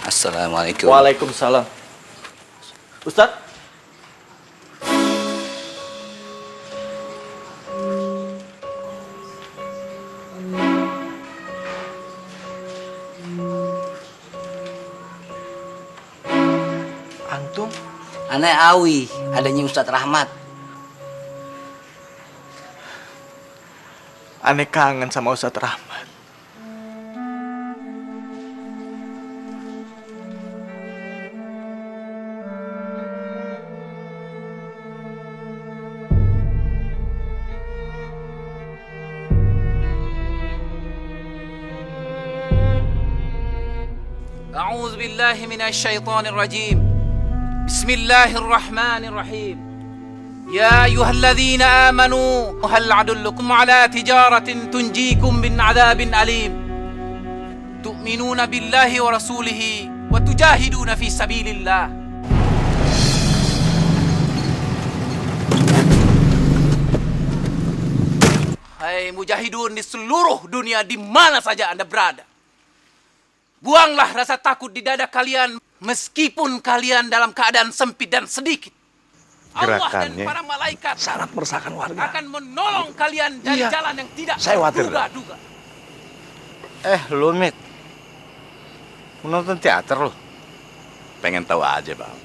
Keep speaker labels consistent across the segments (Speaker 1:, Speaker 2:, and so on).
Speaker 1: Assalamualaikum.
Speaker 2: Waalaikumsalam. Ustaz? Antum?
Speaker 1: Aneh Awi, adanya Ustadz Rahmat.
Speaker 2: Aneh kangen sama Ustadz Rahmat.
Speaker 3: أعوذ بالله من الشيطان الرجيم بسم الله الرحمن الرحيم يا أيها الذين آمنوا هل أدلكم على تجارة تنجيكم من عذاب أليم تؤمنون بالله ورسوله وتجاهدون في سبيل الله. Hai mujahidun di seluruh dunia di mana saja Anda berada, buanglah rasa takut di dada kalian meskipun kalian dalam keadaan sempit dan sedikit. Allah dan para malaikat
Speaker 4: sangat meresahkan warga.
Speaker 3: akan menolong kalian dari jalan yang tidak terduga-duga.
Speaker 4: Lu Mit, menonton teater lu? Pengen tahu aja bang.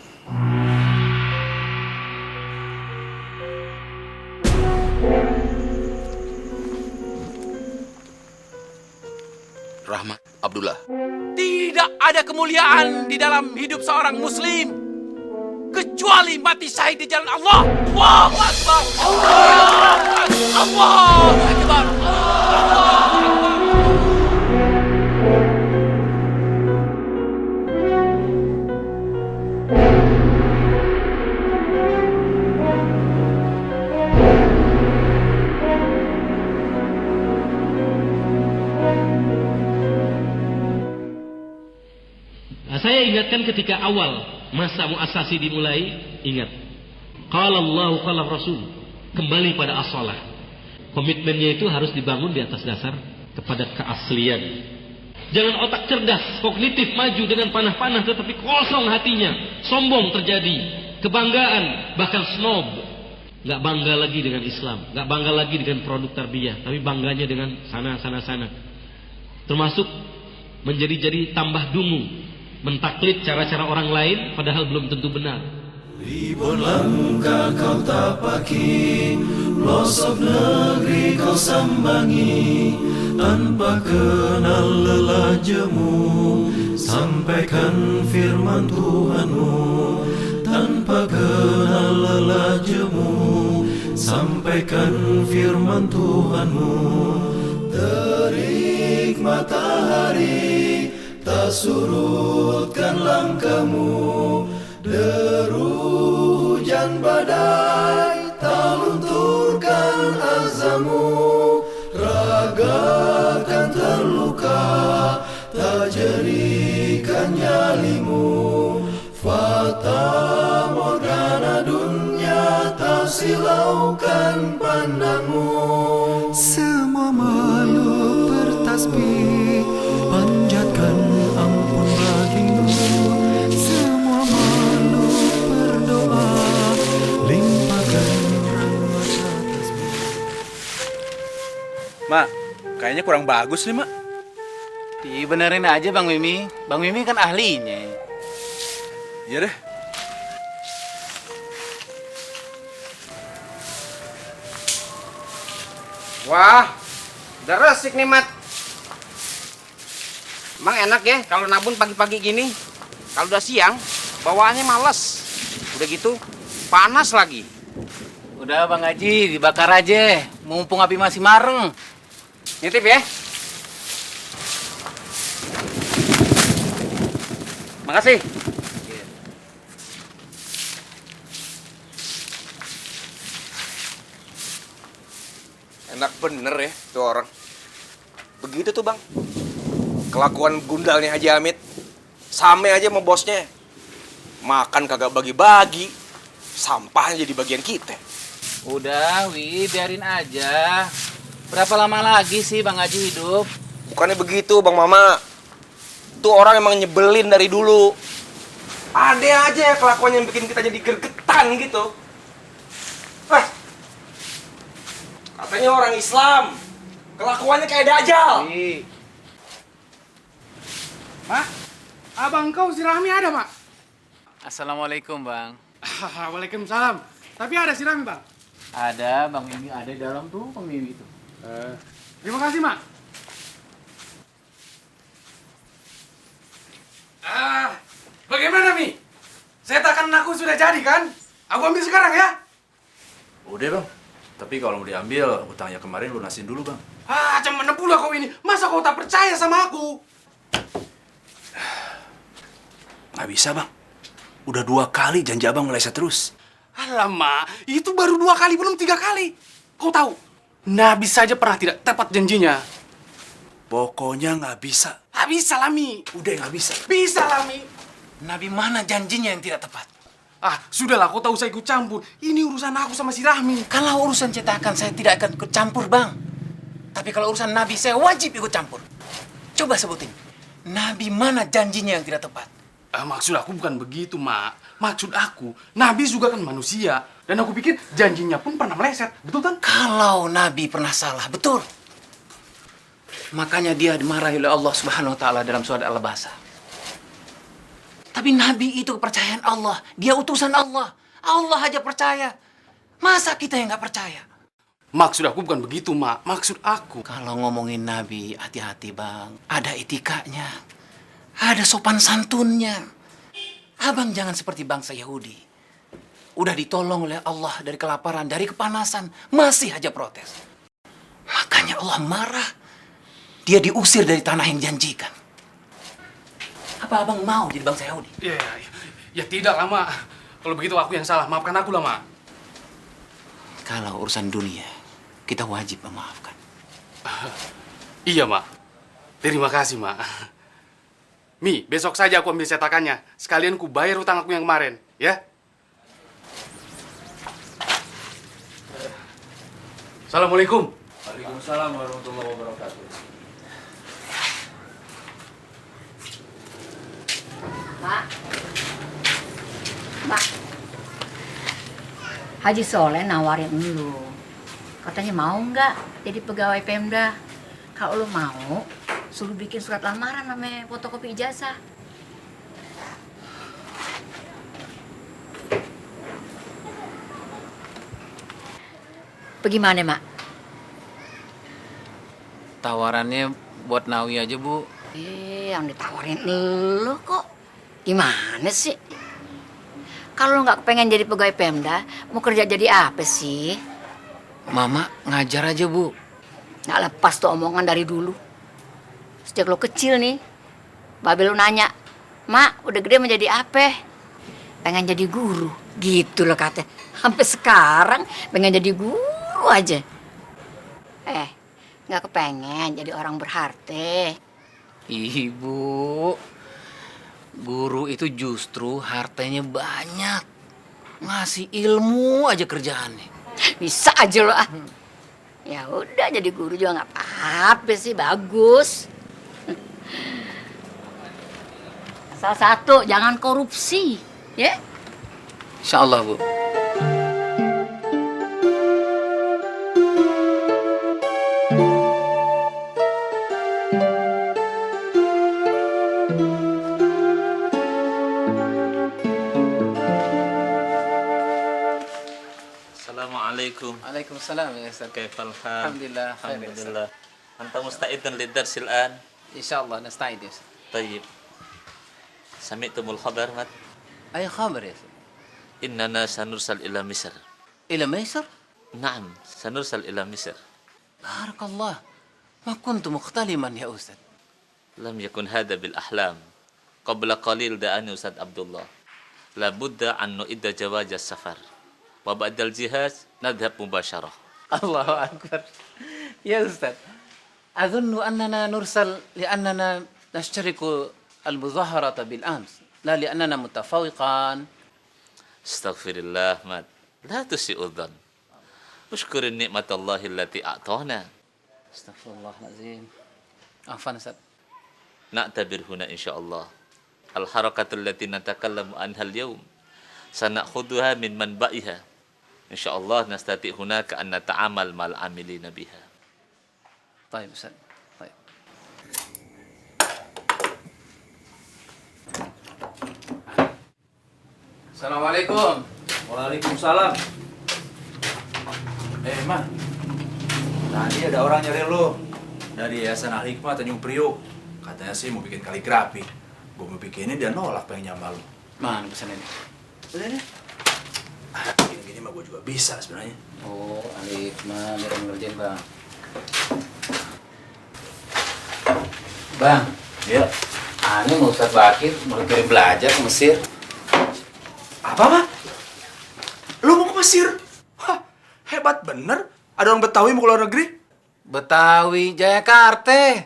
Speaker 1: Rahmat Abdullah.
Speaker 3: Tidak ada kemuliaan di dalam hidup seorang muslim kecuali mati syahid di jalan Allah. Allahu Akbar. Allahu Akbar.
Speaker 5: Saya ingatkan ketika awal masa muasasi dimulai, ingat. Qala Allah, qala Rasul. Kembali pada as-shalah. Komitmennya itu harus dibangun di atas dasar kepada keaslian. Jangan otak cerdas, kognitif maju dengan panah-panah tetapi kosong hatinya. Sombong terjadi, kebanggaan, bahkan snob. Gak bangga lagi dengan Islam, gak bangga lagi dengan produk tarbiyah, tapi bangganya dengan sana. Termasuk menjadi tambah dungu, mentaklid cara-cara orang lain padahal belum tentu benar.
Speaker 6: Ribuan langkah kau tapaki, pelosok negeri kau sambangi, tanpa kenal lelah jemu, sampaikan firman Tuhanmu. Tanpa kenal lelah jemu, sampaikan firman Tuhanmu. Terik matahari tak surutkan langkahmu, deru hujan badai tak lunturkan azammu. Raga kan terluka tak jerikan nyalimu, fata morgana dunia tak silaukan pandangmu. Semua makhluk bertasbih panjatkan ampun bagimu, semua makhluk berdoa limpahkan rahmat atasmu.
Speaker 2: Mak, kayaknya kurang bagus nih, Mak.
Speaker 7: Dibenerin aja Bang Mimi. Bang Mimi kan ahlinya.
Speaker 2: Iya deh.
Speaker 8: Wah, udah resik nih, Mat. Emang enak ya kalau nabung pagi-pagi gini. Kalau udah siang, bawaannya males. Udah gitu, panas lagi.
Speaker 7: Udah Bang Haji, dibakar aja. Mumpung api masih mareng.
Speaker 8: Nitip ya. Makasih.
Speaker 9: Enak bener ya tuh orang. Begitu tuh bang, kelakuan gundalnya Haji Hamid. Sama aja sama bosnya. Makan kagak bagi-bagi, sampahnya jadi bagian kita.
Speaker 7: Udah, Wi, biarin aja. Berapa lama lagi sih Bang Haji hidup?
Speaker 9: Bukannya begitu Bang Mama. Tuh orang emang nyebelin dari dulu. Ada aja ya kelakuan yang bikin kita jadi gergetan gitu. Wah, katanya orang Islam, kelakuannya kayak dajjal.
Speaker 10: Mak, abang kau si Rahmi ada, Mak?
Speaker 7: Assalamualaikum, Bang.
Speaker 10: Waalaikumsalam. Tapi ada si Rahmi, Bang?
Speaker 7: Ada, Bang Mimi. Ada di dalam tuh, Bang Mimi itu.
Speaker 10: Terima kasih, Mak. Bagaimana, Mi? Setakan aku sudah jadi, kan? Aku ambil sekarang, ya?
Speaker 11: Udah bang, tapi kalau mau diambil, utangnya kemarin lunasin dulu bang.
Speaker 10: Cuman pula kau ini. Masa kau tak percaya sama aku?
Speaker 11: Nggak bisa bang, udah 2 kali janji abang meleset terus.
Speaker 10: Alamak, itu baru 2 kali, belum 3 kali. Kau tahu, Nabi saja pernah tidak tepat janjinya.
Speaker 11: Pokoknya nggak bisa.
Speaker 10: Bisa lah, Mi.
Speaker 11: Udah nggak bisa.
Speaker 10: Bisa lah, Mi.
Speaker 7: Nabi mana janjinya yang tidak tepat?
Speaker 10: Sudahlah, kau tahu saya ikut campur. Ini urusan aku sama si Rahmi.
Speaker 7: Kalau urusan cetakan saya tidak akan ikut campur, Bang. Tapi kalau urusan Nabi saya wajib ikut campur. Coba sebutin. Nabi mana janjinya yang tidak tepat?
Speaker 10: Maksud aku bukan begitu, Mak. Maksud aku, Nabi juga kan manusia. Dan aku pikir janjinya pun pernah meleset. Betul kan?
Speaker 7: Kalau Nabi pernah salah, betul. Makanya dia dimarahi oleh Allah Subhanahu wa taala dalam surat Al-Baqarah. Tapi Nabi itu kepercayaan Allah. Dia utusan Allah. Allah aja percaya. Masa kita yang nggak percaya?
Speaker 10: Maksud aku bukan begitu, Mak. Maksud aku.
Speaker 7: Kalau ngomongin Nabi, hati-hati, Bang. Ada etikanya. Ada sopan santunnya. Abang jangan seperti bangsa Yahudi. Udah ditolong oleh Allah dari kelaparan, dari kepanasan. Masih aja protes. Makanya Allah marah. Dia diusir dari tanah yang dijanjikan. Apa abang mau jadi bangsa Yahudi?
Speaker 10: Ya tidak lah, Mak. Kalau begitu aku yang salah. Maafkan aku lah, Mak.
Speaker 7: Kalau urusan dunia, kita wajib memaafkan.
Speaker 10: Iya, Mak. Terima kasih, Mak. Mi, besok saja aku ambil cetakannya. Sekalian ku bayar utang aku yang kemarin, ya? Assalamualaikum.
Speaker 11: Waalaikumsalam warahmatullahi wabarakatuh.
Speaker 12: Mbak, Haji Soleh nawarin lu. Katanya mau nggak jadi pegawai Pemda. Kalau lu mau, suruh bikin surat lamaran sama fotokopi ijazah. Bagaimana, Mak?
Speaker 7: Tawarannya buat Nawi aja, Bu.
Speaker 12: Yang ditawarin lu kok. Gimana sih? Kalau lu nggak pengen jadi pegawai Pemda, mau kerja jadi apa sih?
Speaker 7: Mama ngajar aja, Bu.
Speaker 12: Nggak lepas tuh omongan dari dulu. Sejak lo kecil nih, Babe lu nanya, Mak, udah gede mau jadi apa? Pengen jadi guru. Gitu loh katanya. Sampai sekarang pengen jadi guru aja. Nggak kepengen jadi orang berharta.
Speaker 7: Ibu, guru itu justru hartanya banyak. Ngasih ilmu aja kerjaannya.
Speaker 12: Bisa aja lo ah. Ya udah jadi guru juga nggak apa-apa sih, bagus. Salah satu, jangan korupsi, ya?
Speaker 7: Insya Allah, Bu.
Speaker 13: Assalamualaikum.
Speaker 7: Waalaikumsalam ya Ustaz.
Speaker 13: Kaifal hal?
Speaker 7: Alhamdulillah.
Speaker 13: Alhamdulillah. Anta musta'idan lid-dars al-an?
Speaker 7: Insyaallah nasta'id ya Ustaz.
Speaker 13: طيب. سمعتم الخبر مات؟
Speaker 7: أي خبر يا أستاذ؟
Speaker 13: إننا سنرسل إلى مصر.
Speaker 7: إلى مصر؟
Speaker 13: نعم، سنرسل إلى مصر.
Speaker 7: بارك الله. ما كنت مختلما يا أستاذ.
Speaker 13: لم يكن هذا بالأحلام. قبل قليل دعاني أستاذ عبد الله. لابد أن نعد جواز السفر. وبعد الجهاز نذهب مباشرة.
Speaker 7: الله أكبر. يا أستاذ، أظن أننا نرسل لأننا نشترك المظاهرة بالأمس، لا لأننا متفوقان.
Speaker 13: استغفر الله مات. لا تسيء الظن. اشكر النعمة الله التي أعطانا.
Speaker 7: استغفر الله العظيم. عفوا أستاذ.
Speaker 13: na'tabir huna insyaallah. Al-harakatul lati natakallamu anha al-yawm sanakhuduha min manba'iha. Insyaallah nastati hunaka an nata'amal mal amilina biha.
Speaker 7: Baik, Ustaz. Baik. Assalamualaikum.
Speaker 11: Waalaikumsalam. Man. Tadi ada orang nyari lo dari Yayasan Al Hikmah Tanjung Priok. Katanya sih mau bikin kaligrafi. Gue mau bikinnya dia nolak pengen nyambal lo.
Speaker 7: Mana pesan ini?
Speaker 11: Udah deh. Gini-gini mah gue juga bisa sebenarnya.
Speaker 7: Oh, Alif mah biar ngerjain, Bang. Bang.
Speaker 11: Ya.
Speaker 7: Aneh mau Ustaz Bakir mau kirim belajar ke Mesir.
Speaker 11: Apa, Mah? Lu mau ke Mesir? Hah, hebat bener. Ada orang Betawi mau ke luar negeri?
Speaker 7: Betawi, Jayakarta.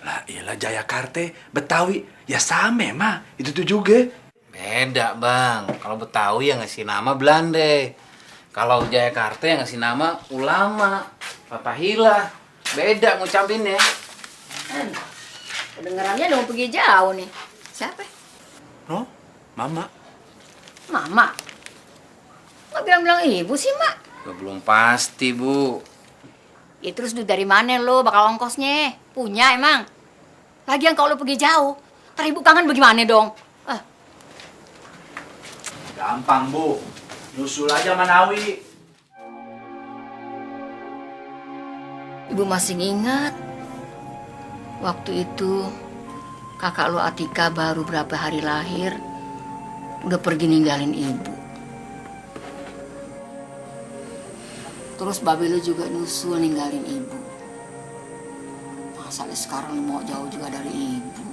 Speaker 11: Lah iyalah Jayakarta, Betawi. Ya sama, Mah. Itu tuh juga.
Speaker 7: Beda, Bang. Kalau Betawi yang ngasih nama Belanda. Kalau Jayakarta yang ngasih nama ulama, Fatahillah. Beda ngucapinnya.
Speaker 12: Kedengarannya udah mau pergi jauh nih. Siapa?
Speaker 11: No, Mama.
Speaker 12: Mama. Nggak bilang-bilang ibu sih, Mak.
Speaker 7: Belum pasti, Bu.
Speaker 12: Ya terus duit dari mana lo bakal ongkosnya? Punya emang? Lagian kalau lo pergi jauh, ntar ibu kangen bagaimana dong?
Speaker 11: Gampang, Bu. Nyusul aja Manawi.
Speaker 12: Ibu masih ingat waktu itu kakak lo Atika baru berapa hari lahir udah pergi ninggalin ibu. Terus babe lo juga nyusul ninggalin ibu. Masa sekarang lo mau jauh juga dari ibu?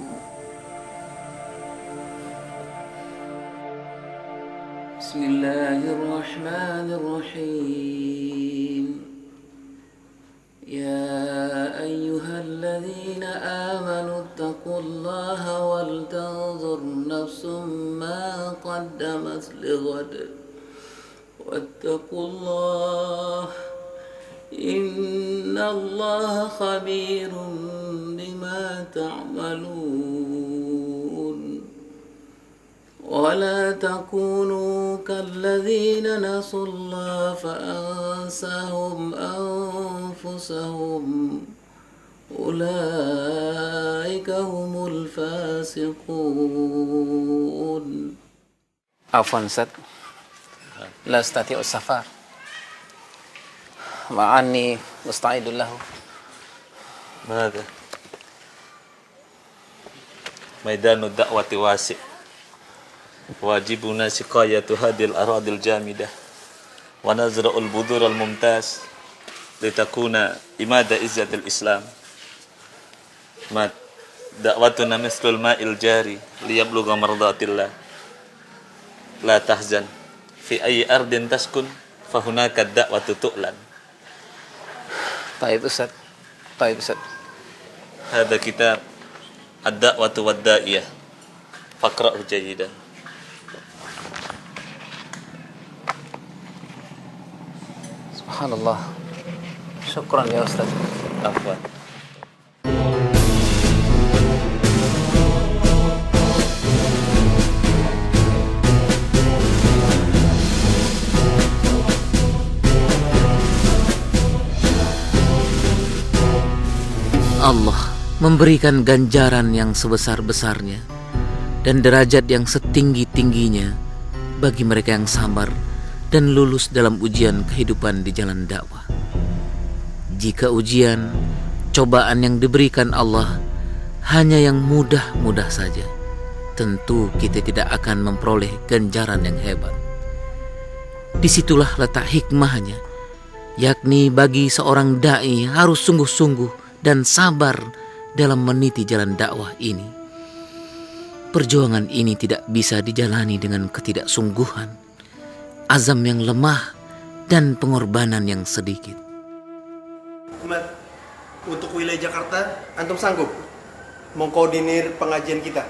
Speaker 7: Bismillahirrahmanirrahim. Ya ayyuhalladzina amanu taqullaha wal tanzur nafsum ma qaddamat lighad. Wattaqullah innallaha khabirun bima ta'malun. ولا تكونوا كالذين نسوا الله فأنساهم أنفسهم أولئك هم الفاسقون. عفوا أستاذ لا أستطيع السفر مع أني مستعد له.
Speaker 13: ماذا؟ ميدان الدعوة واسع wajibuna siqayatu hadil aradil jamidah wa nazra'ul budur al mumtaz litakuna imada izzatil islam mat da'watuna mislul ma'il jari liyablugha mardatillah la tahzan fi ayyi ardin taskun fahunaka da'watu tu'lan.
Speaker 7: Baik Ustaz. Baik Ustaz.
Speaker 13: Hada kitab ad-da'watu wad-da'iyah faqra'hu jayidan.
Speaker 7: Subhanallah. Syukran ya Ustaz.
Speaker 13: Afwan.
Speaker 7: Allah memberikan ganjaran yang sebesar-besarnya dan derajat yang setinggi-tingginya bagi mereka yang sabar dan lulus dalam ujian kehidupan di jalan dakwah. Jika ujian, cobaan yang diberikan Allah hanya yang mudah-mudah saja, tentu kita tidak akan memperoleh ganjaran yang hebat. Disitulah letak hikmahnya, yakni bagi seorang da'i harus sungguh-sungguh dan sabar dalam meniti jalan dakwah ini. Perjuangan ini tidak bisa dijalani dengan ketidaksungguhan, azam yang lemah, dan pengorbanan yang sedikit.
Speaker 14: Ahmad, untuk wilayah Jakarta, antum sanggup mengkoordinir pengajian kita?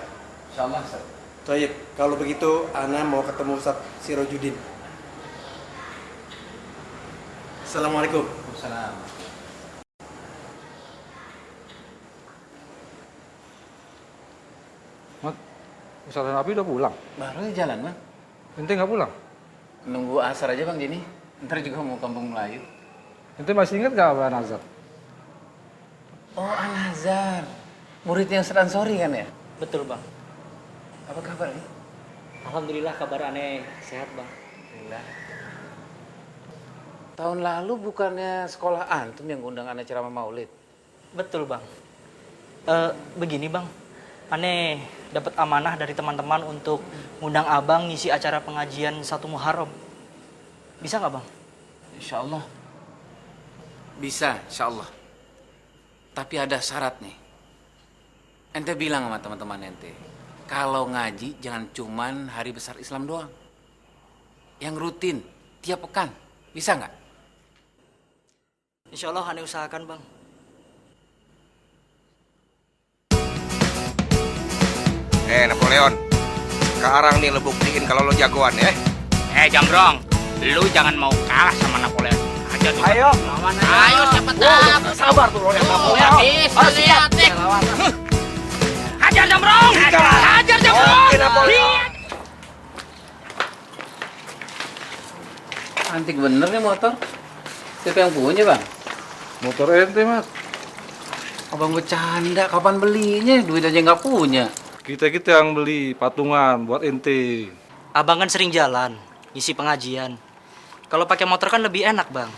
Speaker 7: Insyaallah, Ustaz.
Speaker 14: Baik, kalau begitu ana mau ketemu Ustaz Sirojudin. Assalamualaikum.
Speaker 7: Waalaikumsalam.
Speaker 15: Ustaz Nabi udah pulang?
Speaker 7: Baru aja jalan, Bang.
Speaker 15: Ente nggak pulang?
Speaker 7: Nunggu asar aja, Bang Jini. Ntar juga mau kampung Melayu.
Speaker 15: Ente masih ingat nggak Abah Nazar?
Speaker 7: Oh, Al-Azhar. Muridnya Ustaz Ansori kan ya?
Speaker 16: Betul, Bang.
Speaker 7: Apa kabar nih?
Speaker 16: Alhamdulillah kabar aneh sehat, Bang.
Speaker 7: Alhamdulillah. Tahun lalu bukannya sekolah antum yang ngundang aneh ceramah maulid?
Speaker 16: Betul, Bang. Begini, Bang. Aneh dapat amanah dari teman-teman untuk ngundang Abang ngisi acara pengajian 1 Muharram. Bisa nggak, Bang?
Speaker 7: Insya Allah. Bisa, insya Allah. Tapi ada syarat nih. Ente bilang sama teman-teman ente, kalau ngaji jangan cuman hari besar Islam doang. Yang rutin, tiap pekan. Bisa nggak?
Speaker 16: Insya Allah aneh usahakan, Bang.
Speaker 9: Napoleon, sekarang nih lo buktiin kalau lo jagoan ya.
Speaker 8: Jambrong, lu jangan mau kalah sama Napoleon. Aja tuh.
Speaker 9: Ayo.
Speaker 8: Lawan aja. Ayo siapa tahu.
Speaker 9: Sabar tuh lo yang Napoleon.
Speaker 8: Bisa lihat. Hajar Jambrong. Hajar Jambrong.
Speaker 7: Antik bener nih motor. Siapa yang punya, Bang?
Speaker 15: Motor ente, Mas.
Speaker 7: Abang bercanda, kapan belinya? Duit aja nggak punya.
Speaker 15: Kita yang beli patungan buat ente.
Speaker 16: Abang kan sering jalan, ngisi pengajian. Kalau pakai motor kan lebih enak, Bang.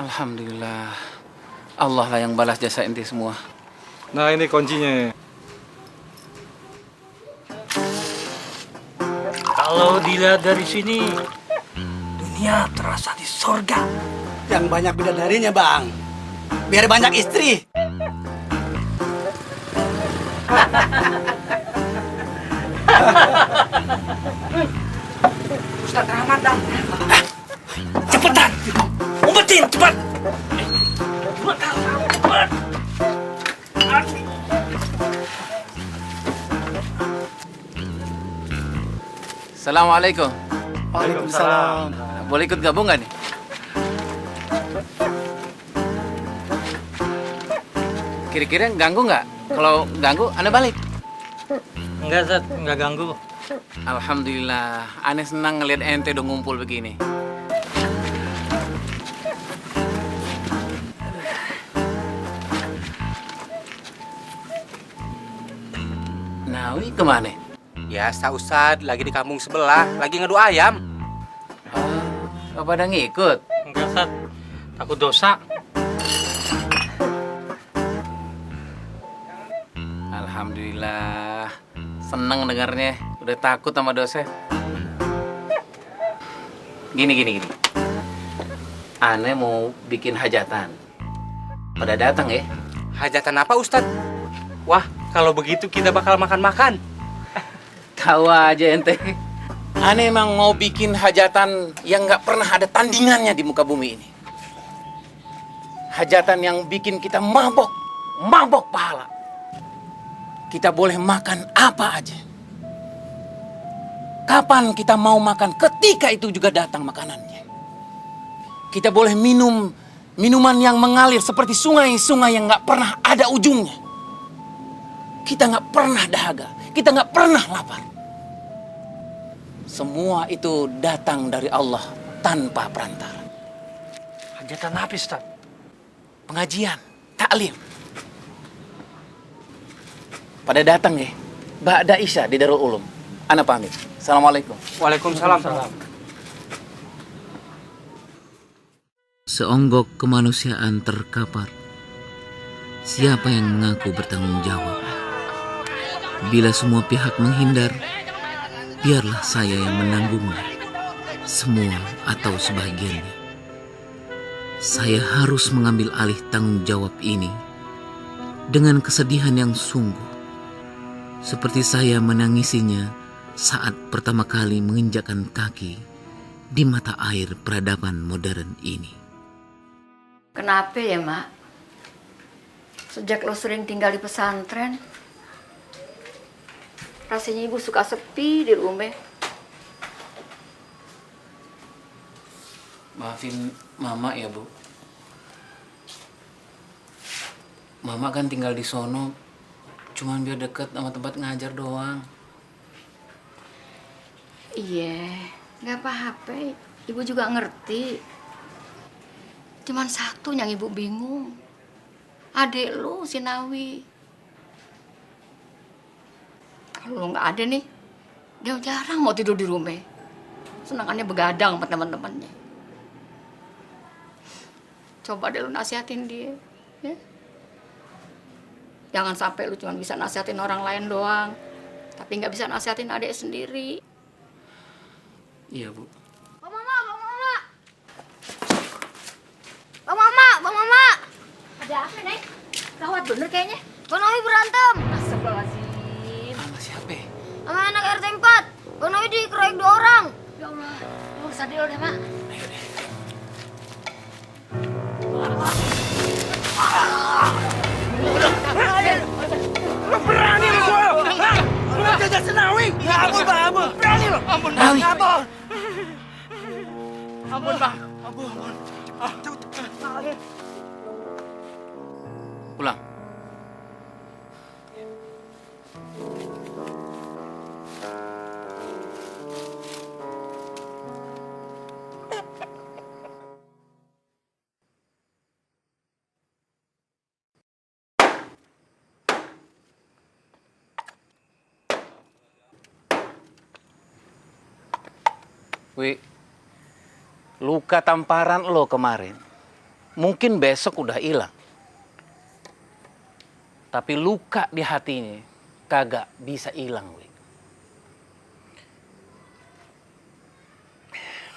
Speaker 7: Alhamdulillah. Allah lah yang balas jasa ente semua.
Speaker 15: Nah, ini kuncinya.
Speaker 17: Kalau dilihat dari sini, dunia terasa di sorga.
Speaker 18: Yang banyak bidadarinya, Bang. Biar banyak istri.
Speaker 17: Ustaz Rahmat, dah. Cepetan, umpetin, cepat. Cepat.
Speaker 7: Assalamualaikum.
Speaker 18: Waalaikumsalam.
Speaker 7: Boleh ikut gabung nggak nih? Kira-kira ganggu nggak? Kalau ganggu, Anda balik.
Speaker 16: Enggak, Zat. Enggak ganggu.
Speaker 7: Alhamdulillah. Aneh senang ngeliat ente udah ngumpul begini. Nawi kemana?
Speaker 8: Biasa Ustad, lagi di kampung sebelah, lagi ngedu ayam.
Speaker 7: Apa pada ngikut?
Speaker 16: Enggak, Zat. Takut dosa.
Speaker 7: Alhamdulillah. Seneng dengarnya. Udah takut sama dosa. Gini. Aneh mau bikin hajatan. Pada datang ya?
Speaker 8: Hajatan apa Ustad? Wah, kalau begitu kita bakal makan-makan.
Speaker 7: Tahu aja ente. Aneh emang mau bikin hajatan yang nggak pernah ada tandingannya di muka bumi ini. Hajatan yang bikin kita mabok pahala. Kita boleh makan apa aja. Kapan kita mau makan, ketika itu juga datang makanannya. Kita boleh minum minuman yang mengalir seperti sungai-sungai yang nggak pernah ada ujungnya. Kita nggak pernah dahaga, kita nggak pernah lapar. Semua itu datang dari Allah tanpa perantara.
Speaker 17: Hajatan apa, Ustaz?
Speaker 7: Pengajian, taklim. Pada datang ya, ba'da isya di Darul Ulum. Ana pamit. Assalamualaikum.
Speaker 8: Waalaikumsalam.
Speaker 19: Seonggok kemanusiaan terkapar. Siapa yang mengaku bertanggung jawab? Bila semua pihak menghindar, biarlah saya yang menanggungnya. Semua atau sebagiannya. Saya harus mengambil alih tanggung jawab ini dengan kesedihan yang sungguh. Seperti saya menangisinya saat pertama kali menginjakkan kaki di mata air peradaban modern ini.
Speaker 12: Kenapa ya, Mak? Sejak lo sering tinggal di pesantren, rasanya ibu suka sepi di rumah.
Speaker 7: Maafin Mama ya, Bu. Mama kan tinggal di sono cuman biar deket sama tempat ngajar doang.
Speaker 12: Iya, nggak apa-apa. Ibu juga ngerti. Cuman satu yang ibu bingung. Adik lu, si Nawi. Kalau lu nggak ada nih, dia jarang mau tidur di rumah. Senangannya begadang sama teman-temannya. Coba deh lu nasihatin dia, ya. Jangan sampai lu cuma bisa nasihatin orang lain doang, tapi nggak bisa nasihatin adik sendiri.
Speaker 3: Iya, Bu.
Speaker 20: Bang Mama, Bang Mama. Bang Mama, Bang Mama.
Speaker 12: Ada apa, Nek? Gawat bener kayaknya.
Speaker 20: Bang Nawi berantem.
Speaker 12: Astagfirullahaladzim.
Speaker 3: Sama siapa?
Speaker 20: Sama anak RT 4. Bang Nawi dikeroyok 2 orang.
Speaker 12: Ya Allah, lu sadar deh, Mak.
Speaker 6: Lu berani lu gua? Lu jaga Senawi? Ampun, Bang, ampun. Berani lu? Ampun, Bang. Ampun.
Speaker 3: Ampun, Bang.
Speaker 6: Ampun.
Speaker 3: Pulang. Wi, luka tamparan lo kemarin, mungkin besok udah hilang. Tapi luka di hatinya kagak bisa hilang, Wi.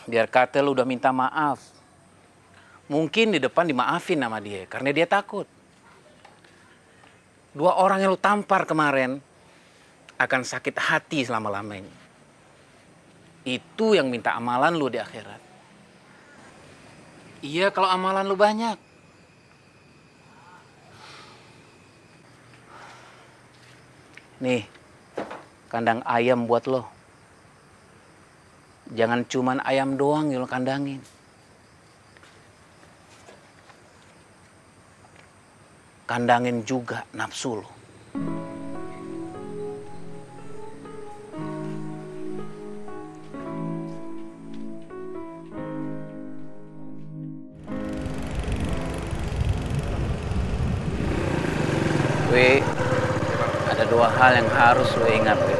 Speaker 3: Biar kata lo udah minta maaf. Mungkin di depan dimaafin sama dia, karena dia takut. 2 orang yang lo tampar kemarin akan sakit hati selama-lamanya. Itu yang minta amalan lu di akhirat. Iya, kalau amalan lu banyak. Nih, kandang ayam buat lo. Jangan cuman ayam doang yang lo kandangin. Kandangin juga nafsu lo. Wi, ada 2 hal yang harus lo ingat, Wi.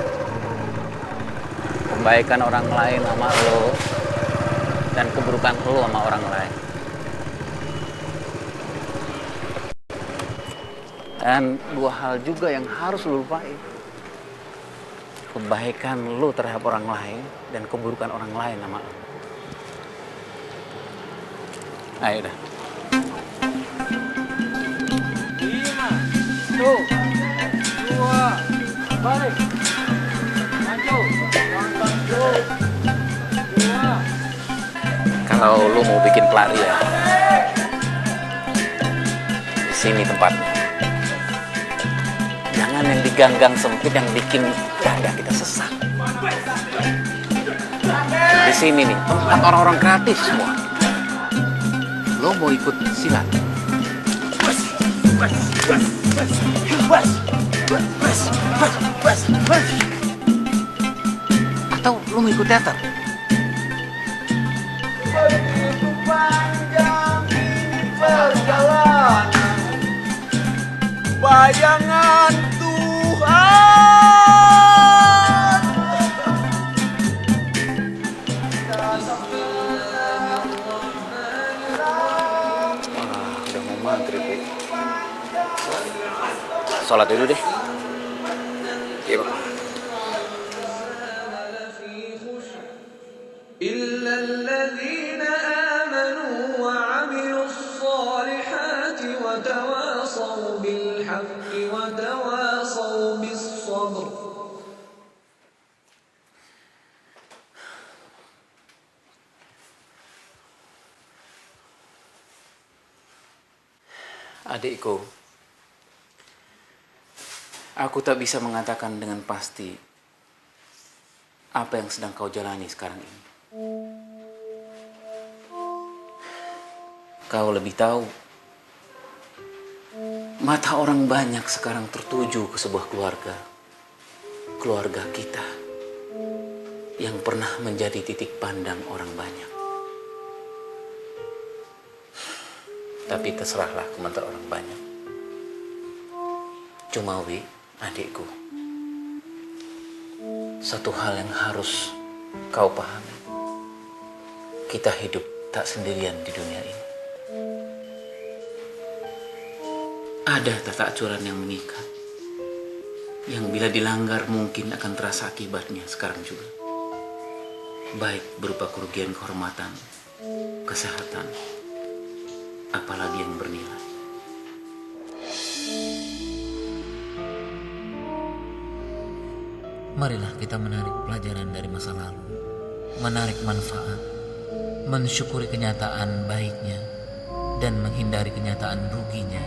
Speaker 3: Kebaikan orang lain sama lo, dan keburukan lo sama orang lain. Dan 2 hal juga yang harus lo lupain. Kebaikan lo terhadap orang lain, dan keburukan orang lain sama lo. Ayo dah. 1, 2, balik, maju, 1, 2. Kalau lu mau bikin pelarian, di sini tempatnya. Jangan yang di gang-gang sempit yang bikin dada kita sesak. Di sini nih, tempat orang-orang kreatif semua. Lo mau ikut silat? Atau lu mau ikut teater?
Speaker 6: Begitu panjang ini perjalanan, bayangan Tuhan.
Speaker 3: Udah mau maghrib. Sholat dulu deh. Iya, Pak.
Speaker 6: إلا الذين آمنوا وعملوا الصالحات وتواصوا بالحق وتواصوا بالصبر.
Speaker 3: Adikku, aku tak bisa mengatakan dengan pasti apa yang sedang kau jalani sekarang ini. Kau lebih tahu. Mata orang banyak sekarang tertuju ke sebuah keluarga. Keluarga kita.
Speaker 7: yang pernah menjadi titik pandang orang banyak. Tapi terserahlah komentar orang banyak. Cuma Wi, adikku, satu hal yang harus kau pahami. Kita hidup tak sendirian di dunia ini. Ada tata aturan yang mengikat, yang bila dilanggar mungkin akan terasa akibatnya sekarang juga. Baik berupa kerugian kehormatan, kesehatan, apalagi yang bernilai. Marilah kita menarik pelajaran dari masa lalu, menarik manfaat, mensyukuri kenyataan baiknya, dan menghindari kenyataan ruginya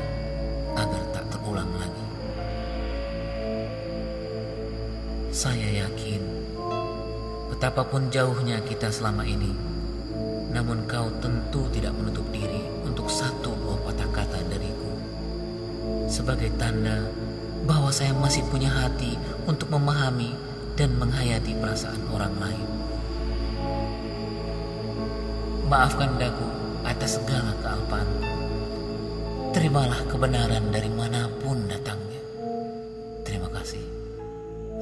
Speaker 7: agar tak terulang lagi. Saya yakin betapapun jauhnya kita selama ini, namun kau tentu tidak menutup diri untuk satu dua patah kata dariku sebagai tanda bahwa saya masih punya hati untuk memahami dan menghayati perasaan orang lain. Maafkan daku atas segala kealpaan. Terimalah kebenaran dari manapun datangnya. Terima kasih.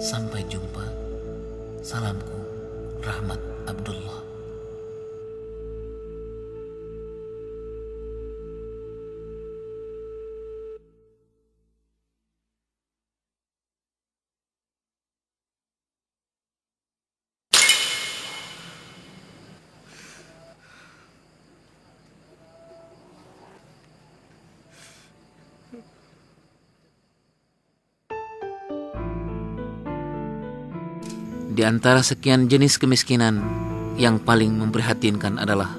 Speaker 7: Sampai jumpa. Salamku, Rahmat Abdullah. Di antara sekian jenis kemiskinan, yang paling memprihatinkan adalah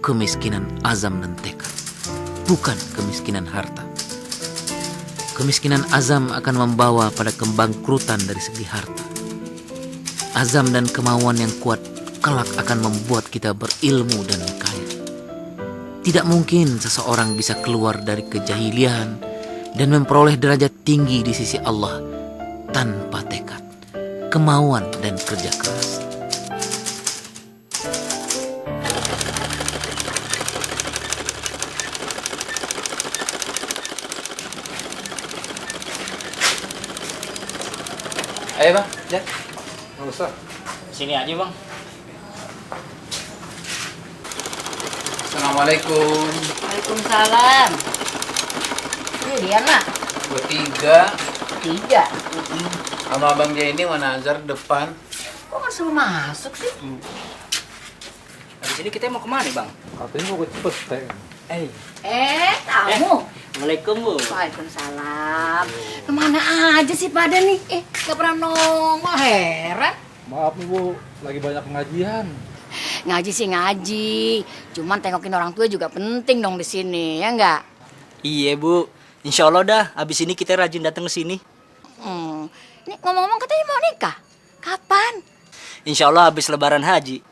Speaker 7: kemiskinan azam dan tekad, bukan kemiskinan harta. Kemiskinan azam akan membawa pada kebangkrutan dari segi harta. Azam dan kemauan yang kuat kelak akan membuat kita berilmu dan kaya. Tidak mungkin seseorang bisa keluar dari kejahilian dan memperoleh derajat tinggi di sisi Allah tanpa tekad, kemauan dan kerja keras.
Speaker 3: Ayo bang, Jack.
Speaker 16: Nggak usah. Sini aja bang.
Speaker 3: Assalamualaikum.
Speaker 12: Waalaikumsalam. Ini dia nak.
Speaker 3: Bertiga.
Speaker 12: Tiga.
Speaker 3: Sama abang dia ini mana Azhar depan.
Speaker 12: Kok kan suruh masuk sih?
Speaker 16: Habis ini kita mau kemana bang?
Speaker 15: Katanya mau ke Cipete.
Speaker 12: Tamu.
Speaker 16: Waalaikum bu.
Speaker 12: Waalaikumsalam. Kemana aja sih pada nih? Gak pernah nongol, heran.
Speaker 15: Maaf nih Bu, lagi banyak pengajian.
Speaker 12: Ngaji sih ngaji, cuman tengokin orang tua juga penting dong di sini, ya enggak?
Speaker 16: Iya bu, insya Allah dah. Abis ini kita rajin datang ke sini.
Speaker 12: Ini ngomong-ngomong katanya mau nikah. Kapan?
Speaker 16: Insya Allah habis Lebaran Haji.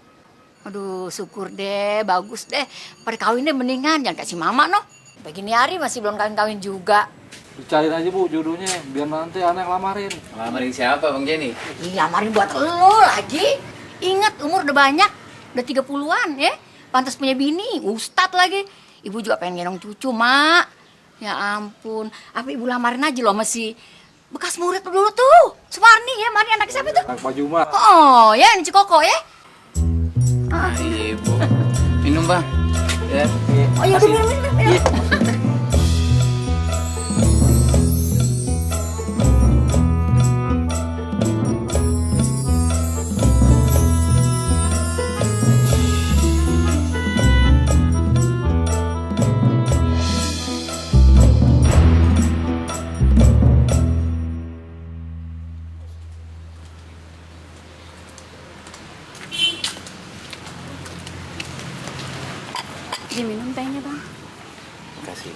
Speaker 12: Aduh, syukur deh, bagus deh. Pada kawin deh mendingan, jangan kasih mama noh. Begini hari masih belum kawin-kawin juga.
Speaker 15: Dicariin aja Bu jodohnya, biar nanti anak lamarin.
Speaker 3: Lamarin siapa Bang Jenny?
Speaker 12: Lamarin buat lo lagi. Ingat umur udah banyak, udah 30-an ya. Pantas punya bini, ustad lagi. Ibu juga pengen gendong cucu, Mak. Ya ampun, apa ibu lamarin aja loh masih bekas murid dulu tuh. Sumarni ya, Marni anak siapa tuh?
Speaker 15: Anak Pak Juma.
Speaker 12: Oh, ya ini Cikoko ya.
Speaker 3: Ibu. Minum Bang. Ya.
Speaker 12: Oh iya, minum. Diminum tehnya bang.
Speaker 3: Kasih.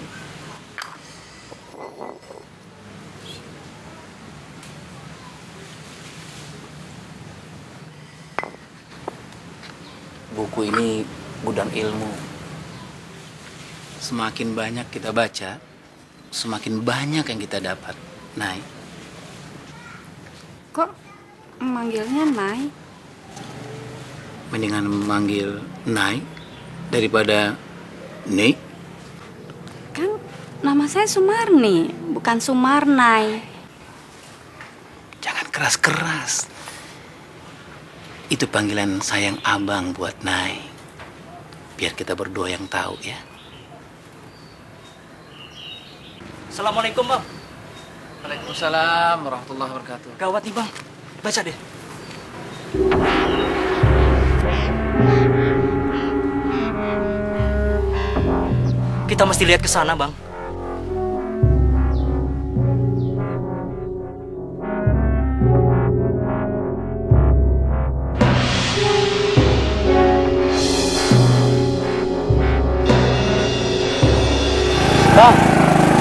Speaker 3: Buku ini gudang ilmu. Semakin banyak kita baca, semakin banyak yang kita dapat. Nay.
Speaker 21: Kok manggilnya Nay?
Speaker 7: mendingan memanggil Nai daripada Nik.
Speaker 21: Kan nama saya Sumarni, bukan Sumarnai.
Speaker 7: Jangan keras-keras. Itu panggilan sayang abang buat Nai. Biar kita berdua yang tahu ya.
Speaker 16: Assalamualaikum, Bang.
Speaker 3: Waalaikumsalam warahmatullahi wabarakatuh.
Speaker 16: Gawat nih, Bang. Baca deh. Kita mesti lihat ke sana, Bang. Bang,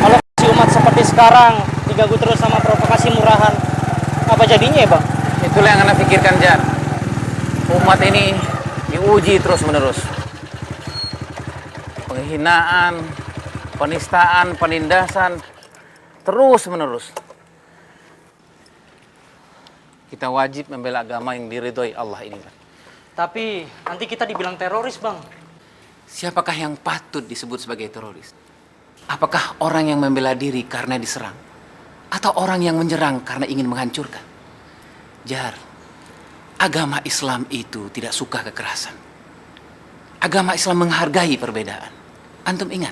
Speaker 16: kalau si umat seperti sekarang diganggu terus sama provokasi murahan, apa jadinya ya, Bang?
Speaker 3: Itulah yang Anda pikirkan, Jar. Umat ini diuji terus-menerus. Penghinaan, penistaan, penindasan, terus-menerus. Kita wajib membela agama yang diridhoi Allah ini.
Speaker 16: Tapi nanti kita dibilang teroris, Bang.
Speaker 7: Siapakah yang patut disebut sebagai teroris? Apakah orang yang membela diri karena diserang? Atau orang yang menyerang karena ingin menghancurkan? Jar, agama Islam itu tidak suka kekerasan. Agama Islam menghargai perbedaan. Antum ingat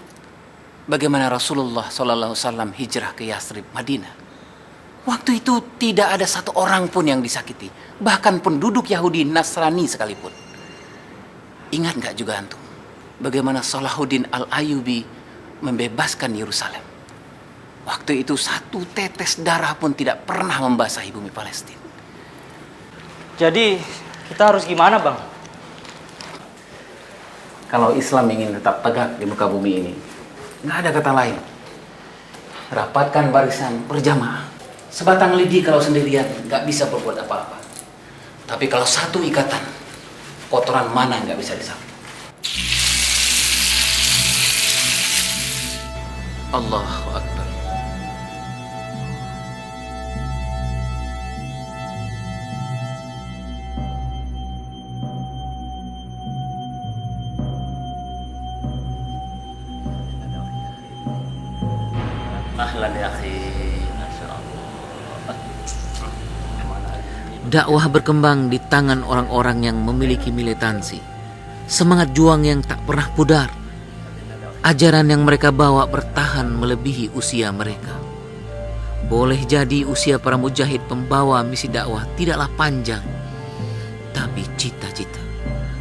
Speaker 7: bagaimana Rasulullah SAW hijrah ke Yathrib, Madinah. Waktu itu tidak ada satu orang pun yang disakiti. Bahkan penduduk Yahudi Nasrani sekalipun. Ingat gak juga antum bagaimana Salahuddin Al-Ayyubi membebaskan Yerusalem? Waktu itu satu tetes darah pun tidak pernah membasahi bumi Palestina.
Speaker 16: Jadi kita harus gimana, Bang?
Speaker 7: Kalau Islam ingin tetap tegak di muka bumi ini, nggak ada kata lain. Rapatkan barisan berjamaah. Sebatang lidi kalau sendirian nggak bisa berbuat apa-apa. Tapi kalau satu ikatan, kotoran mana nggak bisa disapu. Allahu Akbar.
Speaker 13: Ahlan ya akhi.
Speaker 19: Dakwah berkembang di tangan orang-orang yang memiliki militansi, semangat juang yang tak pernah pudar. Ajaran yang mereka bawa bertahan melebihi usia mereka. Boleh jadi usia para mujahid pembawa misi dakwah tidaklah panjang, tapi cita-cita,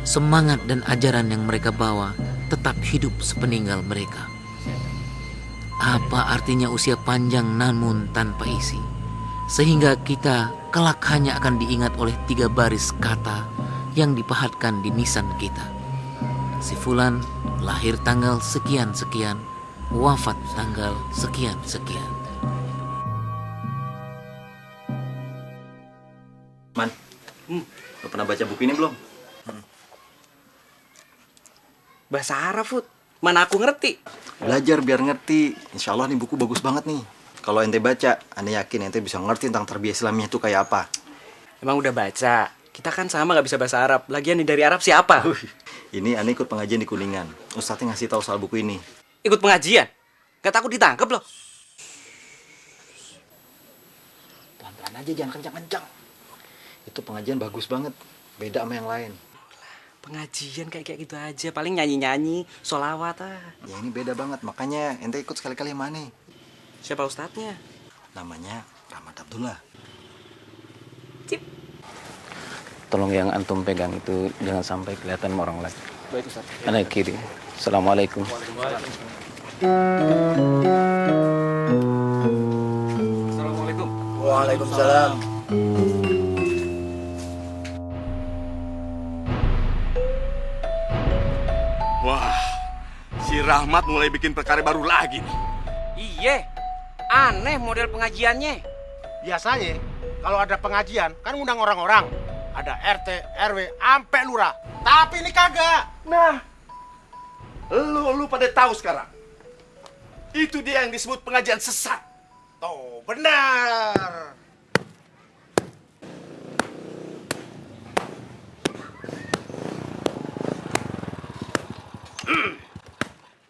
Speaker 19: semangat dan ajaran yang mereka bawa tetap hidup sepeninggal mereka. Apa artinya usia panjang namun tanpa isi? Sehingga kita kelak hanya akan diingat oleh 3 baris kata yang dipahatkan di nisan kita. Si Fulan lahir tanggal sekian-sekian, wafat tanggal sekian-sekian.
Speaker 14: Man, lo pernah baca buku ini belum?
Speaker 9: Bahasa Arab, Fut. Mana aku ngerti.
Speaker 14: Belajar biar ngerti. Insya Allah nih buku bagus banget nih. Kalau ente baca, ane yakin ente bisa ngerti tentang tarbiyah Islamiyah itu kayak apa.
Speaker 9: Emang udah baca? Kita kan sama gak bisa bahasa Arab. Lagian nih dari Arab siapa?
Speaker 14: Ini ane ikut pengajian di Kuningan. Ustadznya ngasih tahu soal buku ini.
Speaker 9: Ikut pengajian? Gak takut ditangkap loh?
Speaker 14: Pelan-pelan aja, jangan kencang-kencang. Itu pengajian bagus banget. Beda sama yang lain.
Speaker 9: Pengajian kayak gitu aja. Paling nyanyi-nyanyi, sholawat ah.
Speaker 14: Ya ini beda banget. Makanya ente ikut sekali-kali yang mana?
Speaker 9: Siapa ustadznya?
Speaker 14: Namanya Rahmat Abdullah.
Speaker 7: Tolong yang antum pegang itu jangan sampai kelihatan sama orang lain.
Speaker 9: Baik, Ustaz.
Speaker 7: Anak kiri. Assalamualaikum.
Speaker 9: Assalamualaikum.
Speaker 14: Waalaikumsalam.
Speaker 4: Wah, si Rahmat mulai bikin perkara baru lagi nih.
Speaker 8: Iya, aneh model pengajiannya.
Speaker 22: Biasanya kalau ada pengajian kan ngundang orang-orang. Ada RT, RW, ampe lurah. Tapi ini kagak.
Speaker 4: Nah, lu pada tahu sekarang. Itu dia yang disebut pengajian sesat.
Speaker 22: Tuh, benar.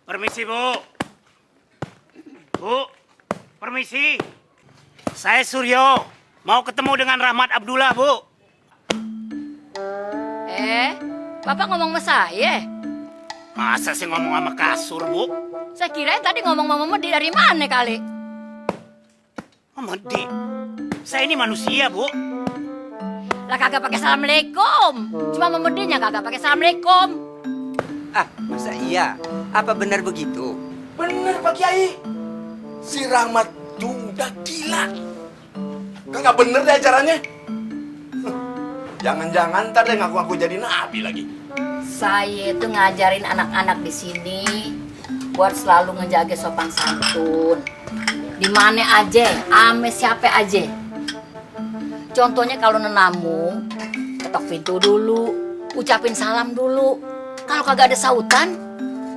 Speaker 6: Permisi, Bu. Bu, permisi. Saya Suryo. Mau ketemu dengan Rahmat Abdullah, Bu.
Speaker 12: Bapak ngomong sama saya?
Speaker 6: Masa sih ngomong sama kasur, Bu?
Speaker 12: Saya kirain tadi ngomong sama Medi dari mana kali?
Speaker 6: Medi? Saya ini manusia, Bu.
Speaker 12: Lah kagak pakai assalamualaikum. Cuma Medinya kagak pakai assalamualaikum.
Speaker 1: Ah, masa iya? Apa benar begitu?
Speaker 4: Bener Pak Kiai. Si Rahmat tuh udah gila. Kagak bener deh acaranya. Jangan-jangan ntar dia ngaku-ngaku jadi nabi lagi.
Speaker 12: Saya itu ngajarin anak-anak di sini buat selalu ngejaga sopan santun. Di mana aja, ame siapa aja. Contohnya kalau nenamu, ketok pintu dulu, ucapin salam dulu. Kalau kagak ada sautan,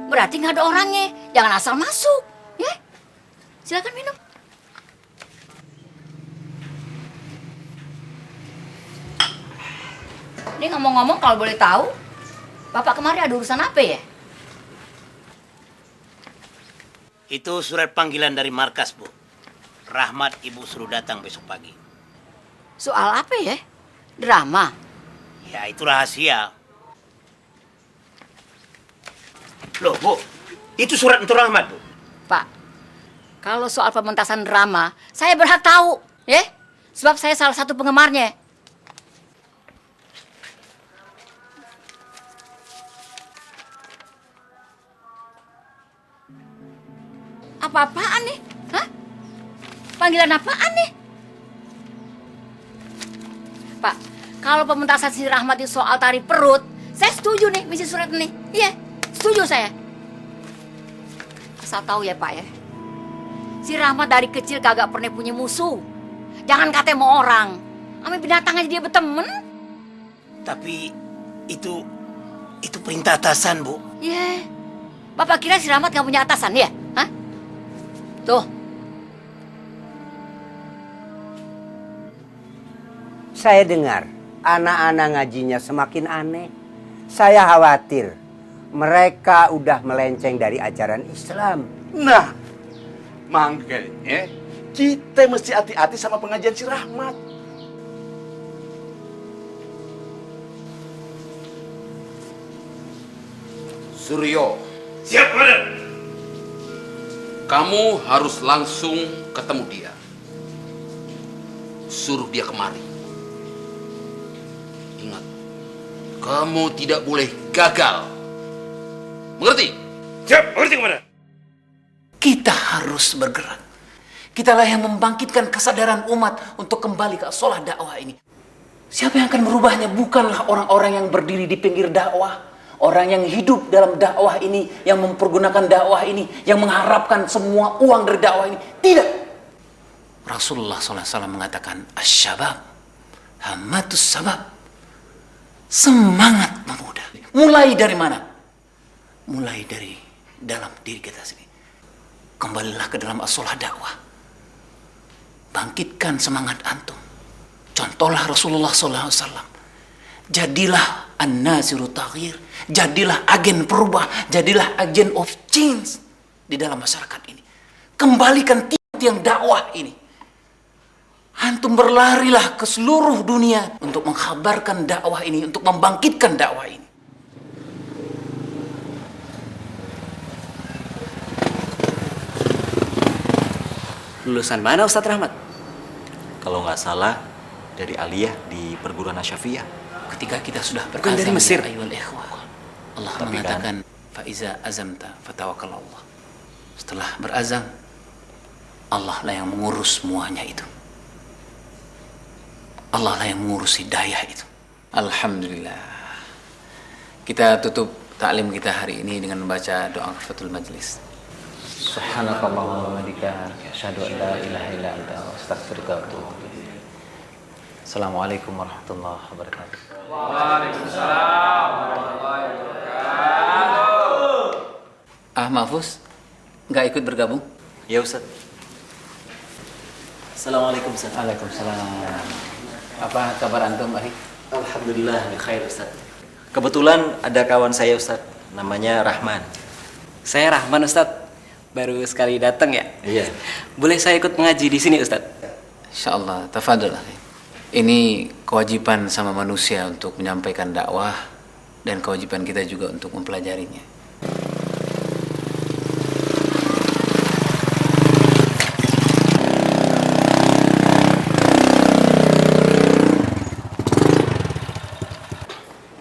Speaker 12: berarti nggak ada orangnya. Jangan asal masuk, ya. Silakan minum. Ini ngomong-ngomong kalau boleh tahu, Bapak kemarin ada urusan apa ya?
Speaker 6: Itu surat panggilan dari markas, Bu. Rahmat Ibu suruh datang besok pagi.
Speaker 12: Soal apa ya? Drama?
Speaker 6: Ya, itu rahasia. Loh, Bu, itu surat untuk Rahmat, Bu.
Speaker 12: Pak, kalau soal pementasan drama, saya berhak tahu, ya? Sebab saya salah satu penggemarnya. Apa-apaan nih? Hah? Panggilan apaan nih? Pak, kalau pementasan si Rahmat itu soal tari perut, saya setuju nih misi surat ini. Iya, setuju saya. Asal tahu ya Pak ya, si Rahmat dari kecil kagak pernah punya musuh. Jangan katanya mau orang, sama binatang aja dia berteman.
Speaker 6: Tapi itu perintah atasan, Bu.
Speaker 12: Iya, Bapak kira si Rahmat gak punya atasan ya? Hah? Tuh.
Speaker 1: Saya dengar anak-anak ngajinya semakin aneh. Saya khawatir mereka udah melenceng dari ajaran Islam.
Speaker 4: Nah, makanya kita mesti hati-hati sama pengajian si Rahmat.
Speaker 8: Suryo.
Speaker 22: Siap, Komandan.
Speaker 8: Kamu harus langsung ketemu dia. Suruh dia kemari. Ingat, kamu tidak boleh gagal. Mengerti?
Speaker 22: Siap, mengerti, Komandan.
Speaker 7: Kita harus bergerak. Kitalah yang membangkitkan kesadaran umat untuk kembali ke asolah dakwah ini. Siapa yang akan merubahnya? Bukanlah orang-orang yang berdiri di pinggir dakwah. Orang yang hidup dalam dakwah ini, yang mempergunakan dakwah ini, yang mengharapkan semua uang dari dakwah ini. Tidak. Rasulullah SAW mengatakan, Asyabab, hamatus sabab. Semangat pemuda. Mulai dari mana? Mulai dari dalam diri kita sendiri. Kembalilah ke dalam asolah dakwah. Bangkitkan semangat antum. Contohlah Rasulullah SAW. Jadilah an-nasiru taghir. Jadilah agen perubah. Jadilah agen of change di dalam masyarakat ini. Kembalikan tiang dakwah ini. Antum berlarilah ke seluruh dunia untuk mengkhabarkan dakwah ini, untuk membangkitkan dakwah ini.
Speaker 1: Lulusan mana Ustadz Rahmat?
Speaker 14: Kalau nggak salah, dari aliyah di perguruan Asy-Syafi'iyah.
Speaker 7: Ketika kita sudah
Speaker 1: Bukan dari
Speaker 7: berazam,
Speaker 1: Mesir.
Speaker 7: ya ayyuhal ikhwah, Allah
Speaker 14: Tapi
Speaker 7: mengatakan, Faiza azamta fatawakkal Allah. Setelah berazam, Allah lah yang mengurus semuanya itu. Allah lah yang mengurus hidayah itu. Alhamdulillah. Kita tutup taklim kita hari ini dengan membaca doa kafatul majlis. Subhanakallahumma wa bihamdika, asyhadu an la ilaha illa anta, astaghfiruka wa atubu ilaik. Assalamualaikum warahmatullahi wabarakatuh.
Speaker 3: Waalaikumsalam warahmatullahi wabarakatuh.
Speaker 7: Ah, Mahfuz, nggak ikut bergabung?
Speaker 14: Ya Ustaz. Assalamualaikum Ustaz.
Speaker 7: Waalaikumsalam. Apa kabar antum, Ari?
Speaker 14: Alhamdulillah, khair Ustaz. Kebetulan ada kawan saya Ustaz Namanya Rahman.
Speaker 2: Saya Rahman, Ustadz. Baru sekali datang ya?
Speaker 14: Iya.
Speaker 2: Boleh saya ikut mengaji di sini, Ustadz?
Speaker 7: Insyaallah, tafadhol. Ini kewajiban sama manusia untuk menyampaikan dakwah dan kewajiban kita juga untuk mempelajarinya.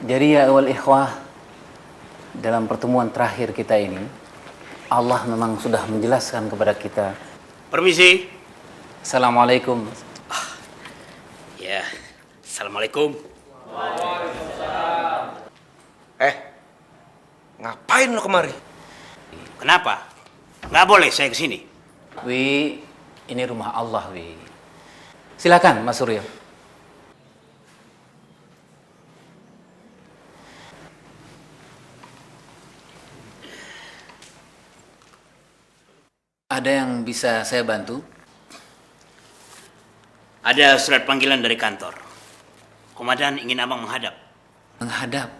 Speaker 7: Jadi ya awal ikhwah, dalam pertemuan terakhir kita ini, Allah memang sudah menjelaskan kepada kita.
Speaker 5: Permisi.
Speaker 7: Assalamualaikum.
Speaker 5: Ya, assalamualaikum.
Speaker 9: Ngapain lo kemari?
Speaker 5: Kenapa? Nggak boleh saya kesini.
Speaker 7: Wi, ini rumah Allah, Wi. Silakan, Mas Suryo. Ada yang bisa saya bantu?
Speaker 5: Ada surat panggilan dari kantor. Komandan ingin abang menghadap.
Speaker 7: Menghadap?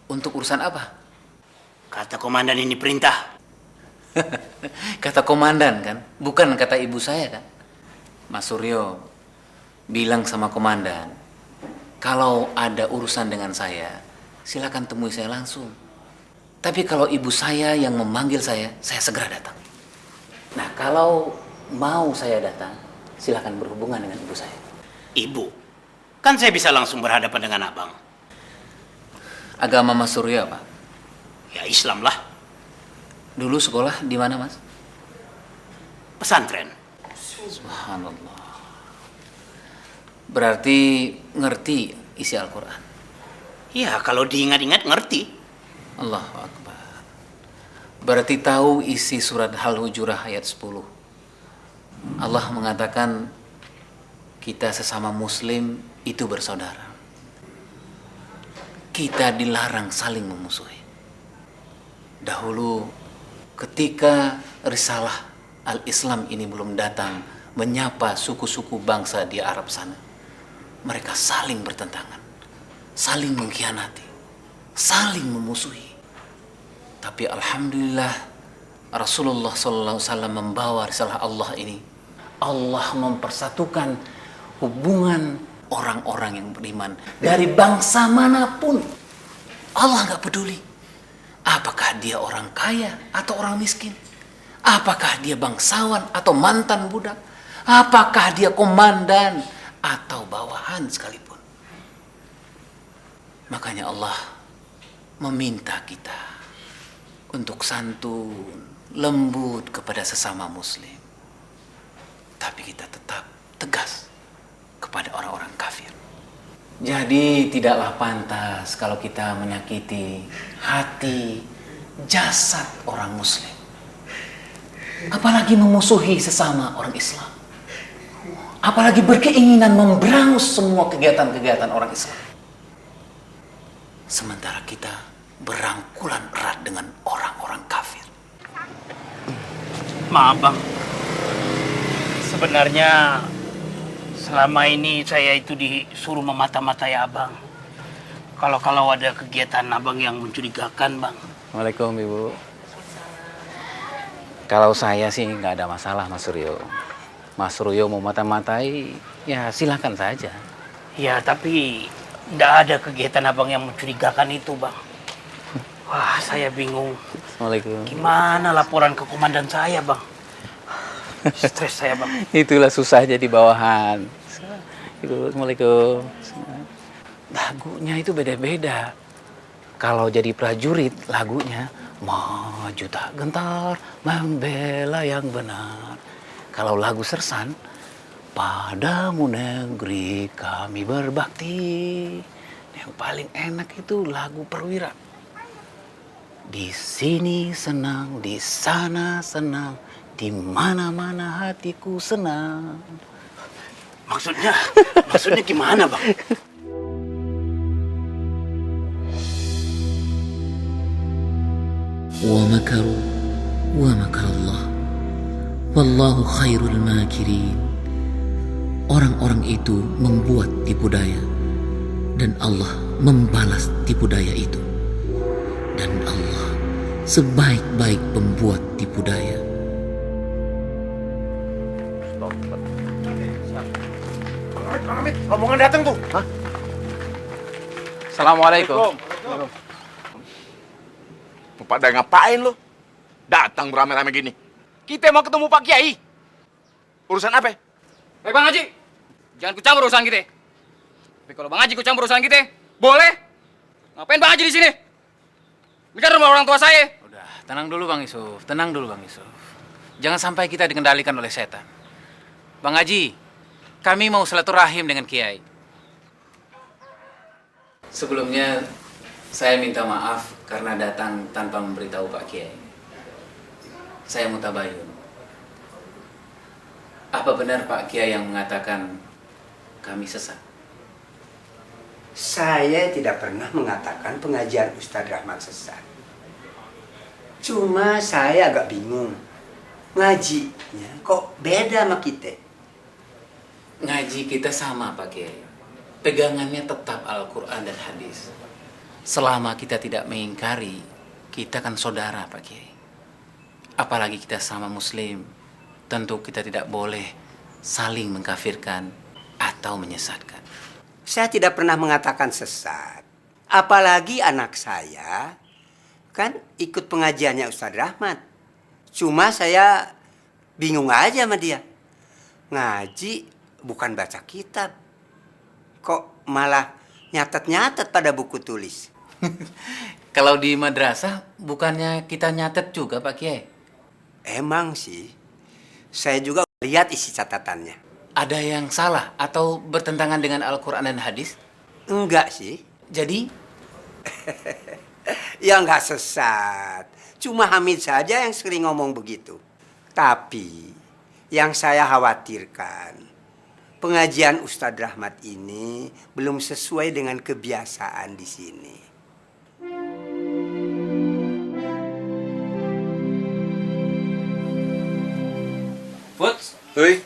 Speaker 7: Untuk urusan apa?
Speaker 5: Kata komandan ini perintah.
Speaker 7: Kata komandan kan? Bukan kata ibu saya kan? Mas Suryo bilang sama komandan, kalau ada urusan dengan saya, silakan temui saya langsung. Tapi kalau ibu saya yang memanggil saya segera datang. Nah, kalau mau saya datang, silakan berhubungan dengan ibu saya.
Speaker 5: Ibu? Kan saya bisa langsung berhadapan dengan abang.
Speaker 7: Agama Mas Suryo apa?
Speaker 5: Ya Islam lah.
Speaker 7: Dulu sekolah di mana, Mas?
Speaker 5: Pesantren.
Speaker 7: Subhanallah. Berarti ngerti isi Al-Quran?
Speaker 5: Ya, kalau diingat-ingat ngerti.
Speaker 7: Allahu Akbar. Berarti tahu isi surat Al-Hujurat ayat 10. Allah mengatakan kita sesama muslim itu bersaudara. Kita dilarang saling memusuhi. Dahulu ketika risalah Al-Islam ini belum datang menyapa suku-suku bangsa di Arab sana, mereka saling bertentangan, saling mengkhianati, saling memusuhi. Tapi alhamdulillah Rasulullah SAW membawa risalah Allah ini. Allah mempersatukan hubungan orang-orang yang beriman dari bangsa manapun. Allah nggak peduli apakah dia orang kaya atau orang miskin, apakah dia bangsawan atau mantan budak, apakah dia komandan atau bawahan sekalipun. Makanya Allah meminta kita untuk santun, lembut kepada sesama muslim. Tapi kita tetap tegas kepada orang-orang kafir. Jadi tidaklah pantas kalau kita menyakiti hati, jasad orang muslim. Apalagi memusuhi sesama orang Islam. Apalagi berkeinginan memberangus semua kegiatan-kegiatan orang Islam. Sementara kita berangkulan erat dengan orang-orang kafir.
Speaker 5: Maaf bang, sebenarnya selama ini saya itu disuruh memata-matai abang. Kalau ada kegiatan abang yang mencurigakan bang.
Speaker 7: Waalaikumsalam Ibu. Kalau saya sih nggak ada masalah Mas Suryo. Mas Suryo mau mata-matai, ya silakan saja.
Speaker 5: Ya tapi nggak ada kegiatan abang yang mencurigakan itu bang. Wah, saya bingung.
Speaker 7: Assalamualaikum.
Speaker 5: Gimana laporan ke komandan saya, Bang? Stres saya, Bang.
Speaker 7: Itulah susah jadi bawahan. Assalamualaikum. Lagunya itu beda-beda. Kalau jadi prajurit, lagunya maju tak gentar, membela yang benar. Kalau lagu sersan, padamu negeri kami berbakti. Yang paling enak itu lagu perwira. Di sini senang, di sana senang, di mana-mana hatiku senang.
Speaker 5: Maksudnya gimana, Bang?
Speaker 19: Wa makaru wa makarallah wallahu khairul makirin. Orang-orang itu membuat tipu daya dan Allah membalas tipu daya itu. dan Allah sebaik-baik pembuat tipu daya.
Speaker 4: Bang Hamid, rombongan datang tuh. Hah?
Speaker 3: Assalamualaikum.
Speaker 4: Mau pada ngapain lu? Datang beramai-ramai gini. Kita mau ketemu Pak Kiai. Urusan apa?
Speaker 8: Bang Haji, jangan ikut campur urusan kita. Tapi kalau Bang Haji ikut campur urusan kita, boleh. Ngapain Bang Haji di sini? Ini kan rumah orang tua saya.
Speaker 3: Udah, tenang dulu Bang Yusuf. Tenang dulu Bang Yusuf. Jangan sampai kita dikendalikan oleh setan. Bang Haji, kami mau silaturahim dengan Kiai. Sebelumnya, saya minta maaf karena datang tanpa memberitahu Pak Kiai. Saya mutabayun. Apa benar Pak Kiai yang mengatakan kami sesat?
Speaker 1: Saya tidak pernah mengatakan pengajian Ustadz Rahmat sesat. Cuma saya agak bingung. Ngajinya kok beda sama kita?
Speaker 3: Ngaji kita sama Pak Kiai. Pegangannya tetap Al-Quran dan hadis. Selama kita tidak mengingkari, kita kan saudara Pak Kiai. Apalagi kita sama muslim, tentu kita tidak boleh saling mengkafirkan atau menyesatkan.
Speaker 1: Saya tidak pernah mengatakan sesat. Apalagi anak saya kan ikut pengajiannya Ustadz Rahmat. Cuma saya bingung aja sama dia. Ngaji bukan baca kitab. Kok malah nyatet-nyatet pada buku tulis?
Speaker 3: Kalau di madrasah bukannya kita nyatet juga Pak Kiai?
Speaker 1: Emang sih. Saya juga lihat isi catatannya.
Speaker 3: Ada yang salah atau bertentangan dengan Al-Quran dan hadis?
Speaker 1: Enggak sih.
Speaker 3: Jadi?
Speaker 1: Ya enggak sesat. Cuma Hamid saja yang sering ngomong begitu. Tapi yang saya khawatirkan, pengajian Ustadz Rahmat ini belum sesuai dengan kebiasaan di sini.
Speaker 8: Futs,
Speaker 14: Hei,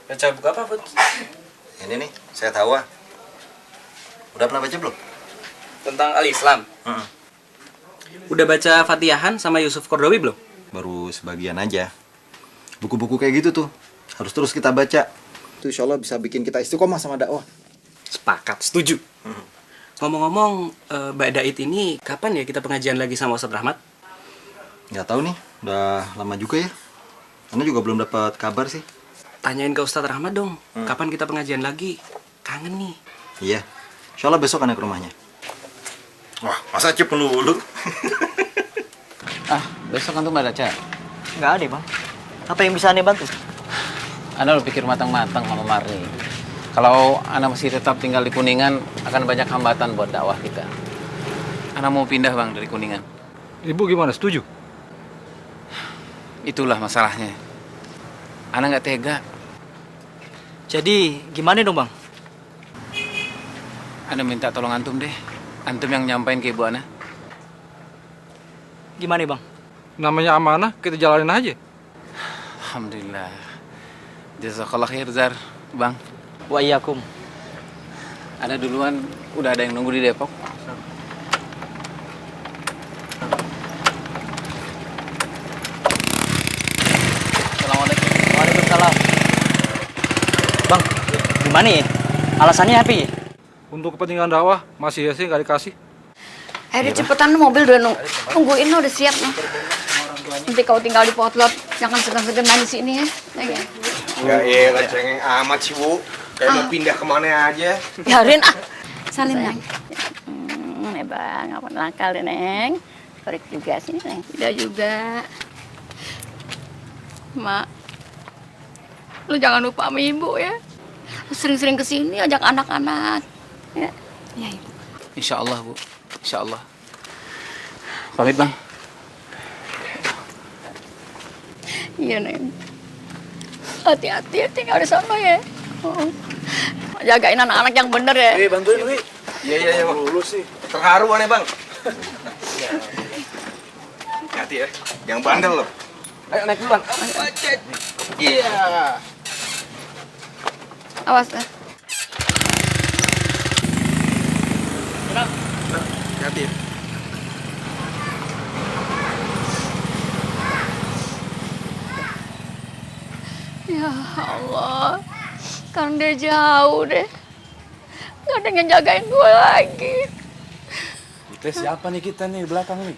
Speaker 8: baca buku apa Futs?
Speaker 14: ini nih, saya tahu ah. Udah pernah baca belum?
Speaker 8: Tentang Al-Islam. Udah baca Fatihahan sama Yusuf Kordowi belum?
Speaker 14: Baru sebagian aja. Buku-buku kayak gitu tuh harus terus kita baca. Itu insya Allah bisa bikin kita istiqomah sama dakwah.
Speaker 8: Sepakat, setuju. Ngomong-ngomong, Mbak Daid ini kapan ya kita pengajian lagi sama Ustadz Rahmat?
Speaker 14: Nggak tahu nih, udah lama juga ya. Anda juga belum dapat kabar sih.
Speaker 8: Tanyain ke Ustadz Rahmat dong, kapan kita pengajian lagi? Kangen nih.
Speaker 14: Iya, insya Allah besok anak ke rumahnya.
Speaker 4: Wah, masa Cip melulu?
Speaker 3: Besok antum ada acara?
Speaker 16: Nggak ada, Bang. Apa yang bisa Anda bantu?
Speaker 3: Anda lu pikir matang-matang sama Marni. Kalau Anda masih tetap tinggal di Kuningan, akan banyak hambatan buat dakwah kita. Anda mau pindah Bang dari Kuningan.
Speaker 15: Ibu gimana, setuju?
Speaker 3: Itulah masalahnya. Anda nggak tega.
Speaker 16: Jadi gimana dong, Bang?
Speaker 3: Anda minta tolong antum deh. Antum yang nyampein ke ibu Ana.
Speaker 16: Gimana, Bang?
Speaker 15: Namanya amanah, kita jalanin aja.
Speaker 3: Alhamdulillah. Jazakallah khair, Zar. Bang.
Speaker 16: Wa iyyakum.
Speaker 3: Ada duluan, udah ada yang nunggu di Depok.
Speaker 16: Assalamualaikum. Waalaikumsalam. Bang, gimana ya? Alasannya apa ya?
Speaker 15: Untuk kepentingan dakwah, masih ya sih nggak dikasih.
Speaker 12: Ayo cepetan, mobil udah nungguin udah siap nih. Nanti kau tinggal di potlot, jangan segan-segan main di sini ya.
Speaker 9: Enggak lah, cengeng amat sih, Bu. Kayak mau pindah kemana aja.
Speaker 12: Biarin ah. Salin, Neng. Bang, apa nakal deh, Neng. Korek juga sini, Neng. Tidak juga. Mak, lu jangan lupa sama ibu ya. Lu sering-sering kesini ajak anak-anak. Ya, ya ibu.
Speaker 3: Insya Allah, Bu. Insya Allah. Pamit, Bang.
Speaker 12: Iya, Neng. Hati-hati tinggal di sana ya. Jagain anak-anak yang bener ya.
Speaker 9: Bantuin, Wi. Iya, Bang. Lulus sih. Terharu aneh, Bang. Hati ya. Yang bandel loh. Ayo naik duluan. Iya.
Speaker 12: Awas ya.
Speaker 9: Hati-hati ya.
Speaker 12: Ya Allah, kan dia jauh deh. Gak ada yang jagain gue lagi.
Speaker 15: Kita siapa nih kita nih di belakang nih?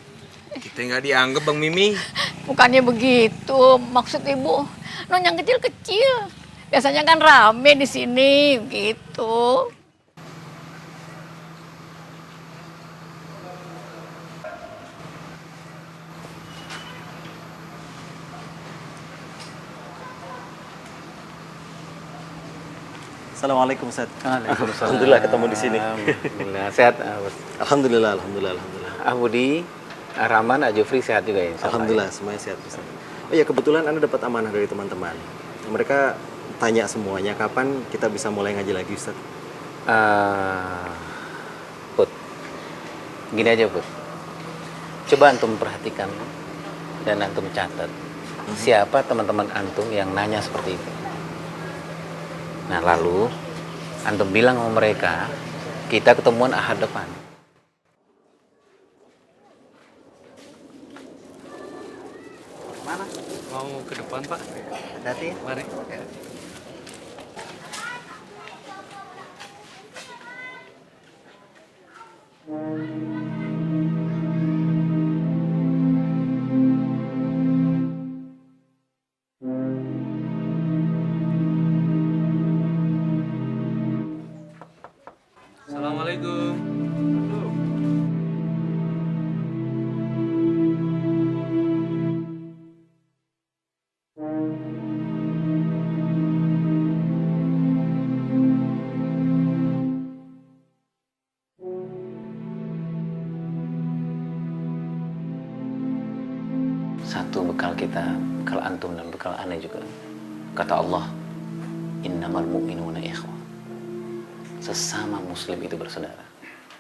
Speaker 9: Kita nggak dianggap Bang Mimi.
Speaker 12: Bukannya begitu, maksud ibu. Non yang kecil-kecil. Biasanya kan rame di sini, gitu.
Speaker 14: Assalamualaikum Ustaz.
Speaker 2: Waalaikumsalam.
Speaker 14: Alhamdulillah ketemu di sini.
Speaker 2: Alhamdulillah sehat.
Speaker 14: Alhamdulillah, alhamdulillah.
Speaker 2: Budi, Rahman, Jufri sehat juga ya?
Speaker 14: Alhamdulillah semuanya sehat Ustaz. Oh ya kebetulan Anda dapat amanah dari teman-teman. Mereka tanya semuanya kapan kita bisa mulai ngaji lagi Ustaz.
Speaker 2: Put, gini aja Put. Coba antum perhatikan dan antum catat. Siapa teman-teman antum yang nanya seperti itu? Nah lalu antum bilang sama mereka, kita ketemuan Ahad depan.
Speaker 16: Mana?
Speaker 2: Mau ke depan Pak?
Speaker 16: Hati.
Speaker 2: Mari.
Speaker 15: Assalamualaikum.
Speaker 2: Satu bekal kita, bekal antum dan bekal aneh juga. Kata Allah, innamal mu'minuna ikhwah. Sesama muslim itu bersaudara.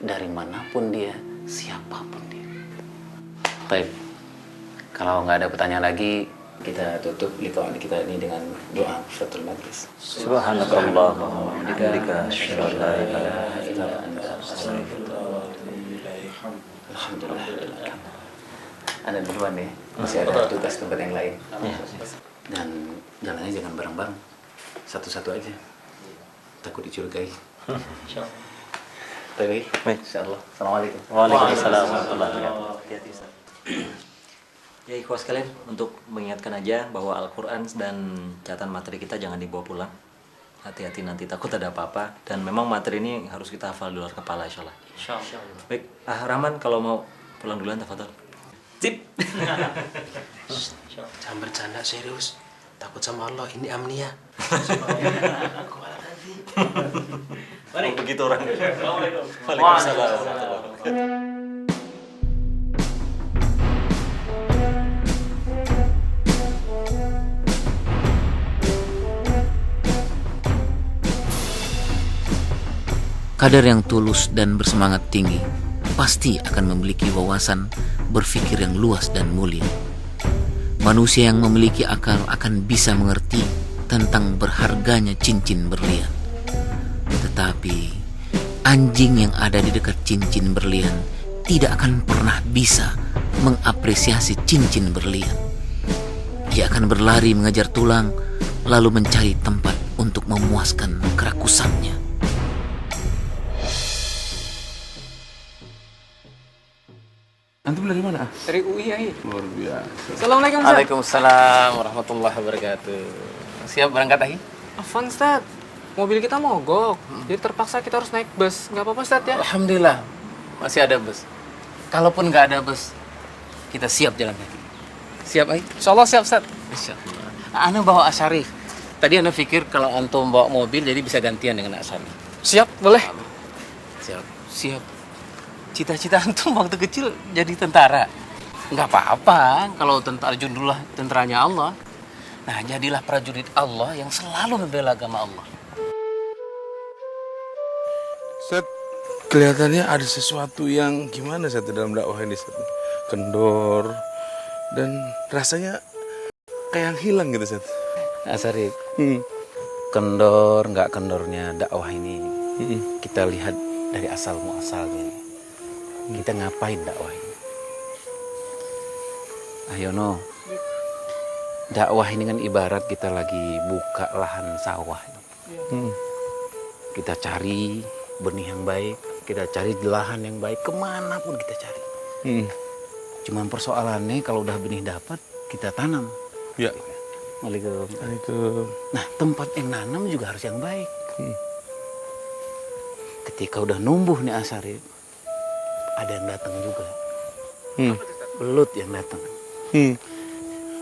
Speaker 2: Dari manapun dia, siapapun dia. Baik, kalau nggak ada pertanyaan lagi, kita tutup liqa kita ini dengan doa Fathul Majlis.
Speaker 14: Subhanakallah wa bihamdika asyhadu an la ilaha illa anta astaghfiruka wa atubu ilaik.
Speaker 2: Alhamdulillah. Anda duluan nih, masih ada tugas tempat yang lain. Dan jalannya jangan bareng-bareng, satu-satu aja. Takut dicurigai. Baik, insyaallah. Assalamualaikum.
Speaker 14: Waalaikumsalam warahmatullahi wabarakatuh. Hati-hati Ustaz. Ya ikhwas sekalian, untuk mengingatkan aja bahwa Al-Quran dan catatan materi kita jangan dibawa pulang. Hati-hati nanti takut ada apa-apa. Dan memang materi ini harus kita hafal di luar kepala insyaallah.
Speaker 16: Insyaallah.
Speaker 14: Baik, Rahman kalau mau pulang duluan tafadhol.
Speaker 7: Sip. Jangan bercanda serius. Takut sama Allah, ini amnia.
Speaker 14: Mari. Oh, begitu orang.
Speaker 7: Assalamualaikum.
Speaker 14: Waalaikumsalam.
Speaker 19: Kader yang tulus dan bersemangat tinggi pasti akan memiliki wawasan berpikir yang luas dan mulia. Manusia yang memiliki akal akan bisa mengerti tentang berharganya cincin berlian. Tetapi anjing yang ada di dekat cincin berlian tidak akan pernah bisa mengapresiasi cincin berlian. Ia akan berlari mengejar tulang lalu mencari tempat untuk memuaskan kerakusannya.
Speaker 15: Antum dari mana?
Speaker 2: Dari UI ya.
Speaker 15: Luar biasa.
Speaker 2: Assalamualaikum Ustaz. Waalaikumsalam warahmatullahi wabarakatuh. Siap berangkat lagi?
Speaker 10: Afwan Ustaz, mobil kita mogok. Jadi terpaksa kita harus naik bus. Nggak apa-apa Ustaz ya?
Speaker 2: Alhamdulillah masih ada bus. Kalaupun nggak ada bus, kita siap jalan kaki. Siap Ai?
Speaker 10: Insyaallah siap Ustaz.
Speaker 2: Insyaallah. Ana bawa Asyarif. Tadi Ana pikir kalau antum bawa mobil jadi bisa gantian dengan Asyarif.
Speaker 10: Siap, boleh.
Speaker 2: Siap. Siap. Cita-cita antum waktu kecil jadi tentara. Nggak apa-apa kalau tentara jundulah tentaranya Allah. Nah, jadilah prajurit Allah yang selalu membela agama Allah.
Speaker 15: Set, kelihatannya ada sesuatu yang gimana Set dalam dakwah ini Set? Kendor dan rasanya kayak yang hilang gitu Set.
Speaker 2: Asarif, kendor nggak kendornya dakwah ini kita lihat dari asal muasalnya.
Speaker 7: kita ngapain dakwah ini. Ayo no, dakwah ini kan ibarat kita lagi buka lahan sawah. Kita cari benih yang baik, kita cari lahan yang baik, kemanapun kita cari. Cuman persoalannya kalau udah benih dapat, kita tanam.
Speaker 15: Ya.
Speaker 7: Waalaikumsalam. Nah, tempat yang nanam juga harus yang baik. Ketika udah numbuh nih Asarif, ada yang datang juga. Belut yang datang.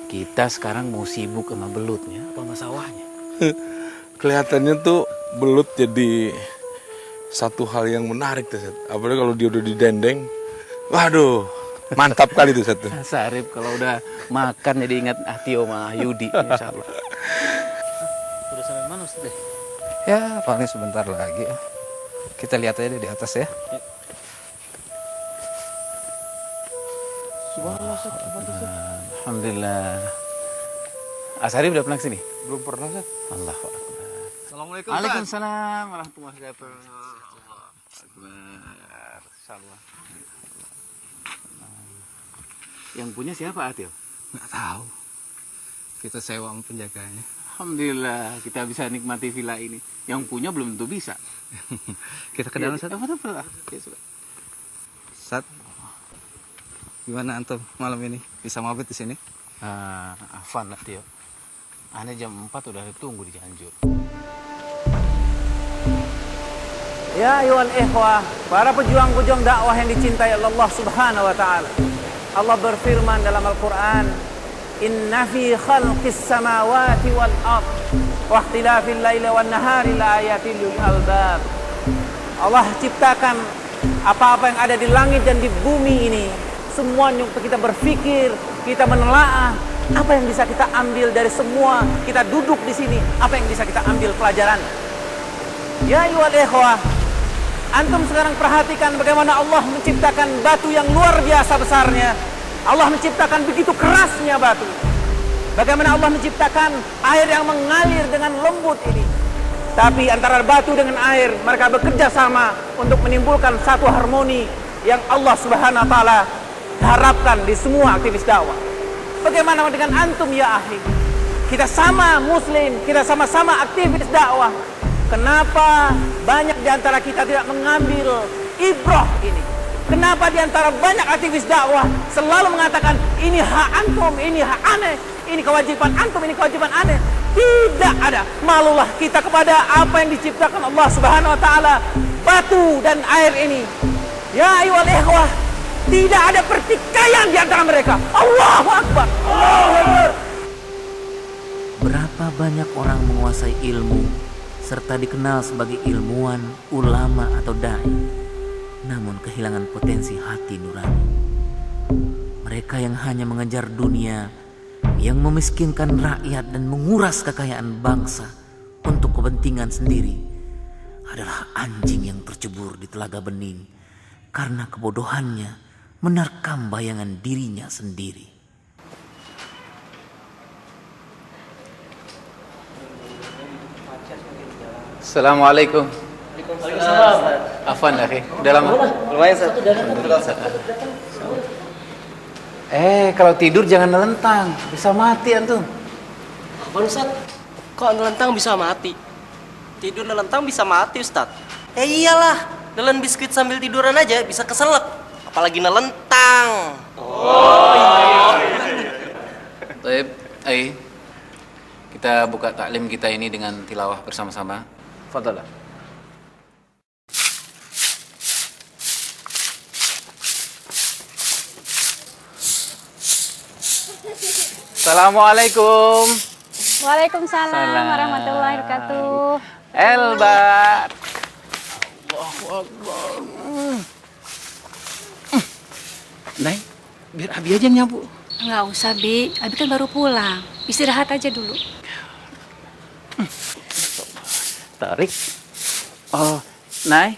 Speaker 7: Kita sekarang mau sibuk sama belutnya apa sama sawahnya?
Speaker 15: Kelihatannya tuh belut jadi satu hal yang menarik tuh, Set. Apalagi kalau dia udah didendeng. Waduh, mantap kali tuh, Set.
Speaker 7: Sarip kalau udah makan jadi ingat Atio sama Yudi, insya Allah.
Speaker 16: Sudah sampai mana Ustaz?
Speaker 11: Ya, paling sebentar lagi. Kita lihat aja di atas ya.
Speaker 7: Alhamdulillah. Asarif udah pernah kesini?
Speaker 15: Belum pernah, Set.
Speaker 7: Allahu Akbar.
Speaker 10: Assalamualaikum.
Speaker 7: Waalaikumsalam warahmatullahi wabarakatuh. Salam. Yang punya siapa, Atio?
Speaker 11: Nggak tahu. Kita sewa sama penjaganya.
Speaker 7: Alhamdulillah kita bisa nikmati villa ini. Yang punya belum tentu bisa.
Speaker 11: Kita ke dalam, Sat. Sat, gimana antum malam ini? Bisa mabit di sini?
Speaker 7: Afan lah, Tio. Aneh jam 4 udah tunggu di Cianjur.
Speaker 18: Ya ayuhal ikhwah, para pejuang-pejuang dakwah yang dicintai Allah Subhanahu wa taala. Allah berfirman dalam Al-Qur'an, "Inna fi khalqis samawati wal ard wa ikhtilafil laili wan nahari laayatil lil albab." Allah ciptakan apa-apa yang ada di langit dan di bumi ini. Semuanya untuk kita berpikir, kita menelaah apa yang bisa kita ambil dari semua kita duduk di sini, apa yang bisa kita ambil pelajaran. Ya ayuhal ikhwah, antum sekarang perhatikan bagaimana Allah menciptakan batu yang luar biasa besarnya. Allah menciptakan begitu kerasnya batu. Bagaimana Allah menciptakan air yang mengalir dengan lembut ini. Tapi antara batu dengan air, mereka bekerja sama untuk menimbulkan satu harmoni yang Allah Subhanahu wa taala harapkan di semua aktivis dakwah. Bagaimana dengan antum ya akhi? Kita sama muslim, kita sama-sama aktivis dakwah. Kenapa banyak di antara kita tidak mengambil ibrah ini? Kenapa di antara banyak aktivis dakwah selalu mengatakan ini hak antum, ini hak aneh, ini kewajiban antum, ini kewajiban aneh? Tidak ada. Malulah kita kepada apa yang diciptakan Allah Subhanahu wa taala, batu dan air ini. Ya ayyuhal ikhwah, tidak ada pertikaian di antara mereka. Allahu Akbar. Allahu Akbar.
Speaker 19: Berapa banyak orang menguasai ilmu serta dikenal sebagai ilmuwan, ulama atau dai, namun kehilangan potensi hati nurani. Mereka yang hanya mengejar dunia, yang memiskinkan rakyat dan menguras kekayaan bangsa untuk kepentingan sendiri, adalah anjing yang tercebur di telaga bening karena kebodohannya menerkam bayangan dirinya sendiri.
Speaker 7: Assalamualaikum.
Speaker 16: Waalaikumsalam.
Speaker 7: Afan akhi, udah lama?
Speaker 16: Lumayan, Sat.
Speaker 7: Kalau tidur jangan nelentang, bisa mati antum.
Speaker 16: Apaan Ustaz? Kok nelentang bisa mati? Tidur nelentang bisa mati Ustaz. Iyalah, nelen biskuit sambil tiduran aja bisa keselak, apalagi nelentang.
Speaker 7: Baik, kita buka taklim kita ini dengan tilawah bersama-sama. Fadhalah. Assalamualaikum.
Speaker 21: Waalaikumsalam warahmatullahi wabarakatuh.
Speaker 7: Elbat. Allahu Akbar. Nay, biar Abi aja nyapu.
Speaker 21: Nggak usah, Bi. Abi kan baru pulang. Istirahat aja dulu.
Speaker 7: Tarik. Oh, Nay,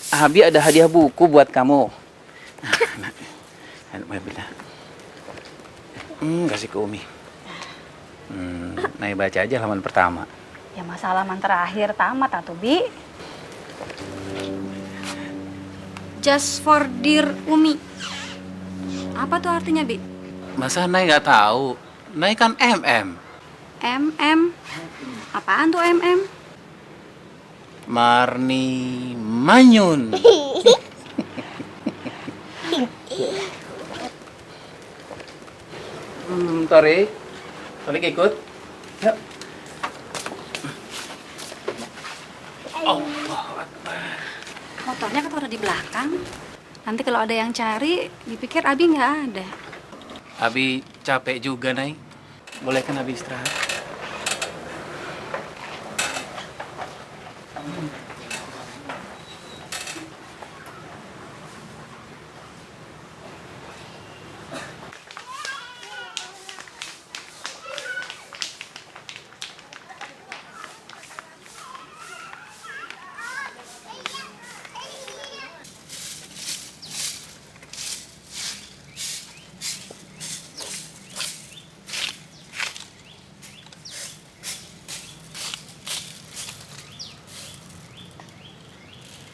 Speaker 7: Abi ada hadiah buku buat kamu. Kasih ke Umi. Nay baca aja halaman pertama.
Speaker 21: Ya masalah terakhir tamat atuh, Bi. Just for dear Umi. Apa tuh artinya, Bi?
Speaker 7: Masa Nay nggak tahu? Nay kan MM.
Speaker 21: MM. Apaan tuh MM?
Speaker 7: Marni Manyun. Torik. Torik ikut. Yuk.
Speaker 21: Motornya kan taruh di belakang. Nanti kalau ada yang cari, dipikir Abi nggak ada.
Speaker 7: Abi capek juga, Nay. Boleh kan Abi istirahat?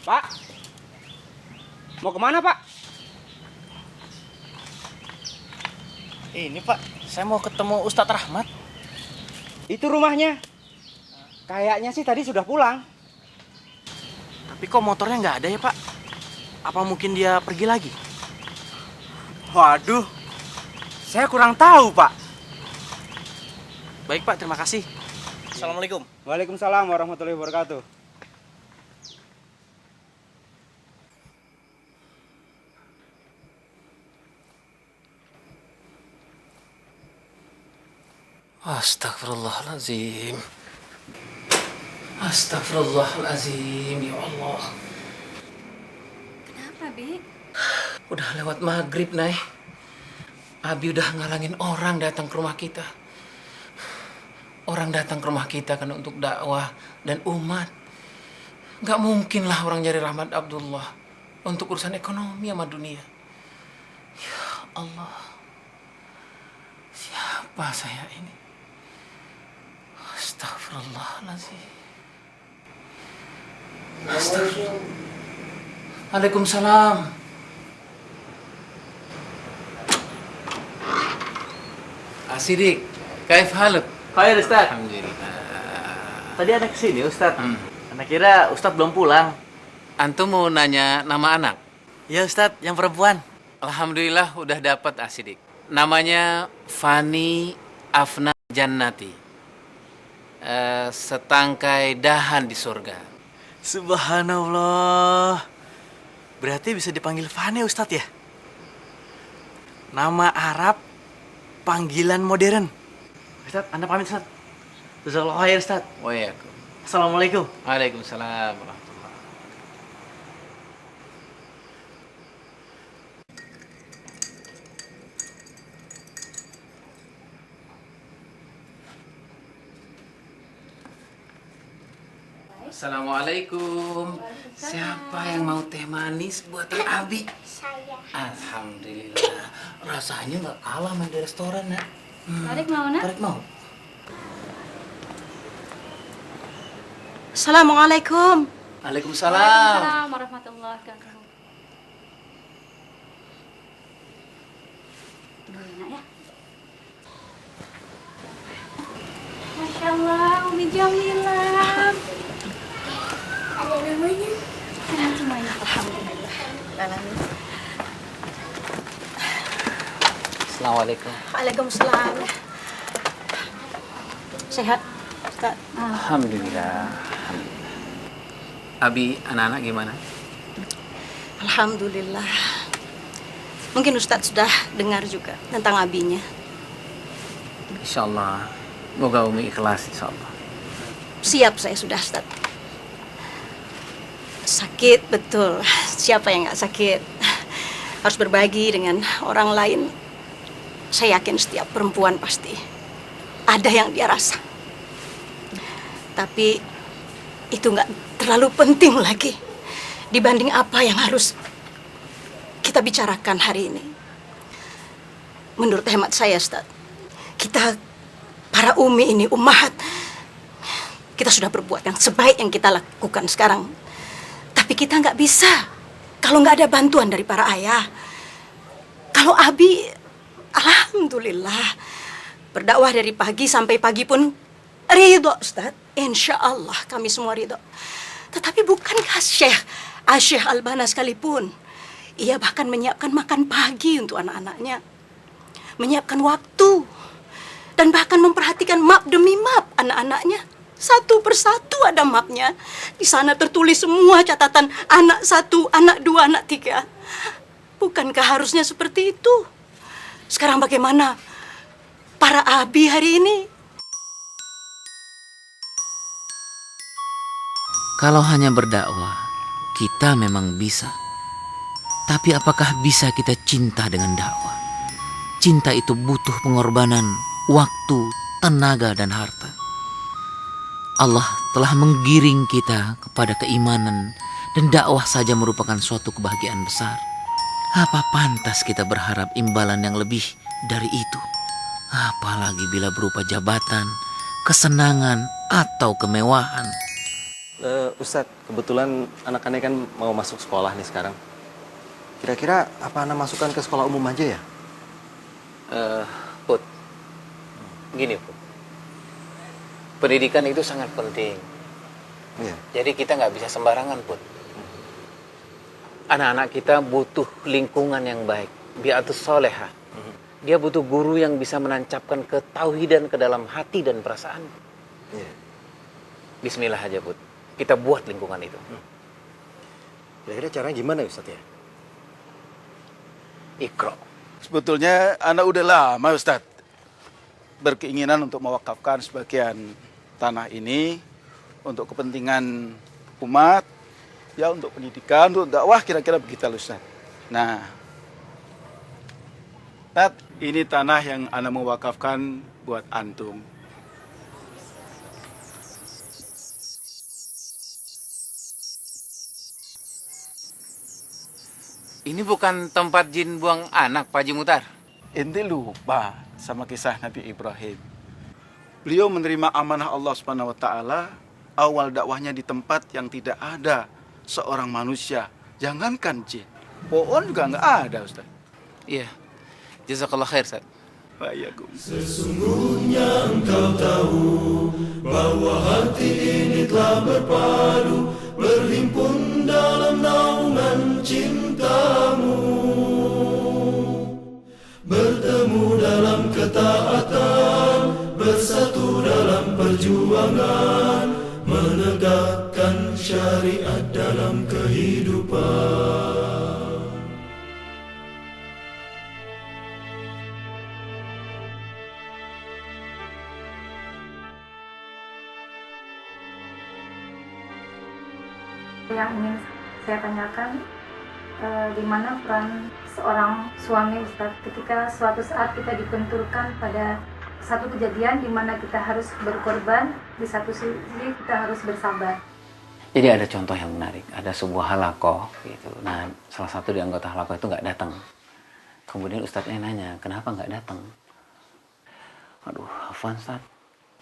Speaker 8: Pak, mau kemana Pak?
Speaker 16: Ini Pak, saya mau ketemu Ustadz Rahmat.
Speaker 8: Itu rumahnya. Kayaknya sih tadi sudah pulang.
Speaker 16: Tapi kok motornya nggak ada ya Pak? Apa mungkin dia pergi lagi?
Speaker 8: Waduh, saya kurang tahu Pak.
Speaker 16: Baik Pak, terima kasih. Assalamualaikum.
Speaker 8: Waalaikumsalam warahmatullahi wabarakatuh.
Speaker 7: Astagfirullahaladzim. Astagfirullahaladzim, ya Allah.
Speaker 21: Kenapa, Bi?
Speaker 7: Udah lewat maghrib, Nay. Abi udah ngalangin orang datang ke rumah kita. Orang datang ke rumah kita kan untuk dakwah dan umat. Gak mungkin lah orang nyari Rahmat Abdullah untuk urusan ekonomi sama dunia. Ya Allah. Siapa saya ini? Astagfirullahaladzim. Astagfirullah. Waalaikumsalam. Asidik, kaif haluk?
Speaker 16: Khair Ustadz.
Speaker 7: Alhamdulillah.
Speaker 16: Tadi anak kesini Ustadz. Anak kira Ustadz belum pulang.
Speaker 7: Antum mau nanya nama anak?
Speaker 16: Iya Ustadz, yang perempuan.
Speaker 7: Alhamdulillah udah dapat Asidik. Namanya Fani Afna Jannati. Setangkai dahan di surga.
Speaker 16: Subhanallah. Berarti bisa dipanggil Fani Ustadz ya? Nama Arab, panggilan modern. Ustadz, Anda pamit Ustadz. Jazakallahu khair Ustadz.
Speaker 7: Waalaikumsalam.
Speaker 16: Assalamualaikum.
Speaker 7: Waalaikumsalam warahmatullahi. Assalamualaikum. Siapa yang mau teh manis buatan Abi?
Speaker 21: Saya.
Speaker 7: Alhamdulillah. Rasanya nggak kalah sama di restoran, Nak.
Speaker 21: Tarik mau, Nak?
Speaker 7: Tarik mau.
Speaker 21: Assalamualaikum.
Speaker 7: Waalaikumsalam.
Speaker 21: Waalaikumsalam warahmatullahi wabarakatuh. Dulu, Nak, ya. Masya Allah, Umi Jamilah. Ada namanya? Ada semuanya. Alhamdulillah. Alhamdulillah.
Speaker 7: Assalamualaikum.
Speaker 21: Waalaikumsalam. Sehat, Ustaz?
Speaker 7: Alhamdulillah. Abi, anak-anak gimana?
Speaker 21: Alhamdulillah. Mungkin Ustadz sudah dengar juga tentang abinya.
Speaker 7: Insyaallah. Moga Umi ikhlas insyaallah.
Speaker 21: Siap saya sudah, Ustadz. Sakit, betul. Siapa yang nggak sakit? Harus berbagi dengan orang lain. Saya yakin setiap perempuan pasti ada yang dia rasa. Tapi itu nggak terlalu penting lagi dibanding apa yang harus kita bicarakan hari ini. Menurut hemat saya, Ustaz, kita para umi ini, ummahat, kita sudah berbuat yang sebaik yang kita lakukan sekarang. Tapi kita nggak bisa kalau nggak ada bantuan dari para ayah. Kalau Abi, alhamdulillah, berdakwah dari pagi sampai pagi pun ridho, Ustaz. Insya Allah kami semua ridho. Tetapi bukankah Syekh Albana sekalipun, ia bahkan menyiapkan makan pagi untuk anak-anaknya, menyiapkan waktu, dan bahkan memperhatikan map demi map anak-anaknya. Satu persatu ada mapnya. Di sana tertulis semua catatan anak 1, anak 2, anak 3. Bukankah harusnya seperti itu? Sekarang bagaimana para abi hari ini?
Speaker 19: Kalau hanya berdakwah, kita memang bisa. Tapi apakah bisa kita cinta dengan dakwah? Cinta itu butuh pengorbanan, waktu, tenaga, dan harta. Allah telah menggiring kita kepada keimanan, dan dakwah saja merupakan suatu kebahagiaan besar. Apa pantas kita berharap imbalan yang lebih dari itu? Apalagi bila berupa jabatan, kesenangan, atau kemewahan.
Speaker 14: Ustadz, kebetulan anak-anak kan mau masuk sekolah nih sekarang. Kira-kira apa anak masukkan ke sekolah umum aja ya?
Speaker 7: Put, gini Put, pendidikan itu sangat penting.
Speaker 14: Iya.
Speaker 7: Jadi kita nggak bisa sembarangan Put. Anak-anak kita butuh lingkungan yang baik, bi'atus solehah. Dia butuh guru yang bisa menancapkan ketauhidan ke dalam hati dan perasaan.
Speaker 14: Iya.
Speaker 7: Bismillah aja Put, kita buat lingkungan itu.
Speaker 14: Kira-kira caranya gimana Ustadz ya?
Speaker 7: Iqra.
Speaker 17: Sebetulnya anak udah lama Ustadz berkeinginan untuk mewakafkan sebagian tanah ini untuk kepentingan umat, ya untuk pendidikan, untuk dakwah, kira-kira begitu Ustadz. Nah, Ustadz, ini tanah yang anak mewakafkan buat antum.
Speaker 7: Ini bukan tempat jin buang anak, Pak Haji Muhtar.
Speaker 17: Ente lupa sama kisah Nabi Ibrahim. Beliau menerima amanah Allah Subhanahu wa taala, awal dakwahnya di tempat yang tidak ada seorang manusia, jangankan jin. Pohon juga nggak ada, Ustaz.
Speaker 7: Iya. Jazakallah khair, Ustaz.
Speaker 6: Sesungguhnya engkau tahu bahwa hati ini telah berpadu, berhimpun dalam naungan cintamu, bertemu dalam ketaatan, bersatu dalam perjuangan, menegakkan syariat dalam kehidupan.
Speaker 20: Yang ingin saya tanyakan, di mana peran seorang suami, Ustaz, ketika suatu saat kita dibenturkan pada satu kejadian di mana kita harus berkorban, di satu sisi kita harus bersabar.
Speaker 2: Jadi ada contoh yang menarik, ada sebuah halakoh gitu. Nah, salah satu di anggota halakoh itu nggak datang. Kemudian ustadznya nanya, kenapa nggak datang? Aduh, hafan Ustaz.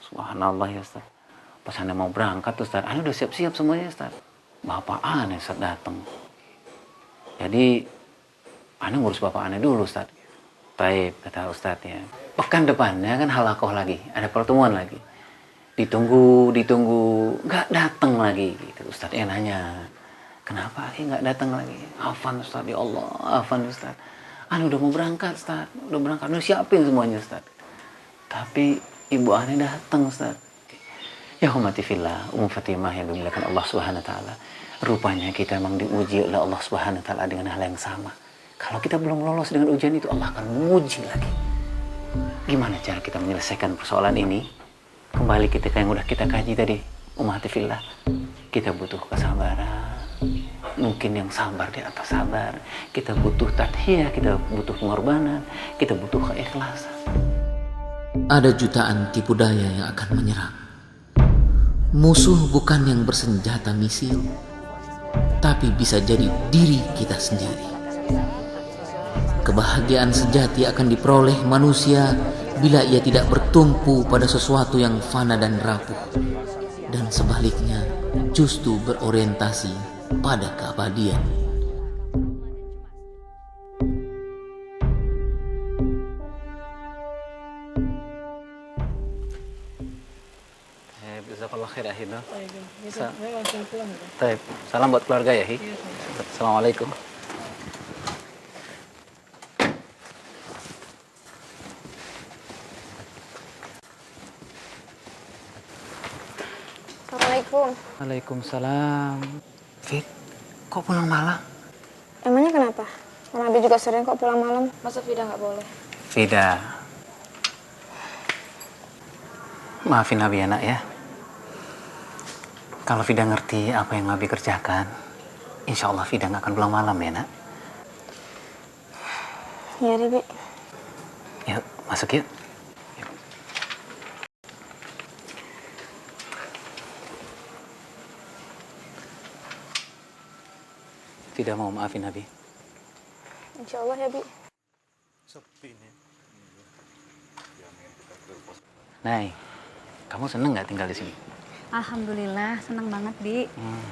Speaker 2: Subhanallah ya Ustaz. Pas anda mau berangkat Ustaz, anda udah siap-siap semuanya Ustaz. Bapak aneh Ustaz datang. Jadi, anda ngurus bapak aneh dulu Ustaz. Taib, kata Ustaz ya. Pekan depannya kan halakoh lagi, ada pertemuan lagi. Ditunggu, nggak datang lagi. Gitu. Ustaznya nanya, kenapa nggak datang lagi? Afan Ustaz, ya Allah, afan Ustaz. Anda udah mau berangkat Ustaz, udah siapin semuanya Ustaz. Tapi ibu aneh datang Ustaz. Ya hormati fillah, Fatimah yang dimuliakan Allah Subhanahu wa taala. Rupanya kita memang diuji oleh Allah Subhanahu wa taala dengan hal yang sama. Kalau kita belum lolos dengan ujian itu, Allah akan menguji lagi. Gimana cara kita menyelesaikan persoalan ini? Kembali ketika yang udah kita kaji tadi, ummati fillah. Kita butuh kesabaran. Mungkin yang sabar di atas sabar. Kita butuh tadhiyah, kita butuh pengorbanan, kita butuh keikhlasan.
Speaker 19: Ada jutaan tipu daya yang akan menyerang. Musuh bukan yang bersenjata misil, tapi bisa jadi diri kita sendiri. Kebahagiaan sejati akan diperoleh manusia bila ia tidak bertumpu pada sesuatu yang fana dan rapuh, dan sebaliknya justru berorientasi pada keabadian.
Speaker 2: Jazakallah khair ya Hido.
Speaker 10: Saya langsung pulang ya.
Speaker 2: Baik, salam buat keluarga ya Hi. Assalamualaikum.
Speaker 13: Assalamualaikum.
Speaker 2: Waalaikumsalam. Fit, kok pulang malam?
Speaker 13: Emangnya kenapa? Mama Abi juga sering kok pulang malam. Masa Vida nggak boleh?
Speaker 2: Vida, maafin Abi ya nak ya. Kalau Vida ngerti apa yang Abi kerjakan, insya Allah Vida nggak akan pulang malam ya nak.
Speaker 13: Iya deh, Bi.
Speaker 2: Yuk, masuk yuk. Vida mau maafin Abi.
Speaker 13: Insya Allah ya, Bi.
Speaker 2: Nay, kamu seneng nggak tinggal di sini?
Speaker 22: Alhamdulillah, senang banget, Bi.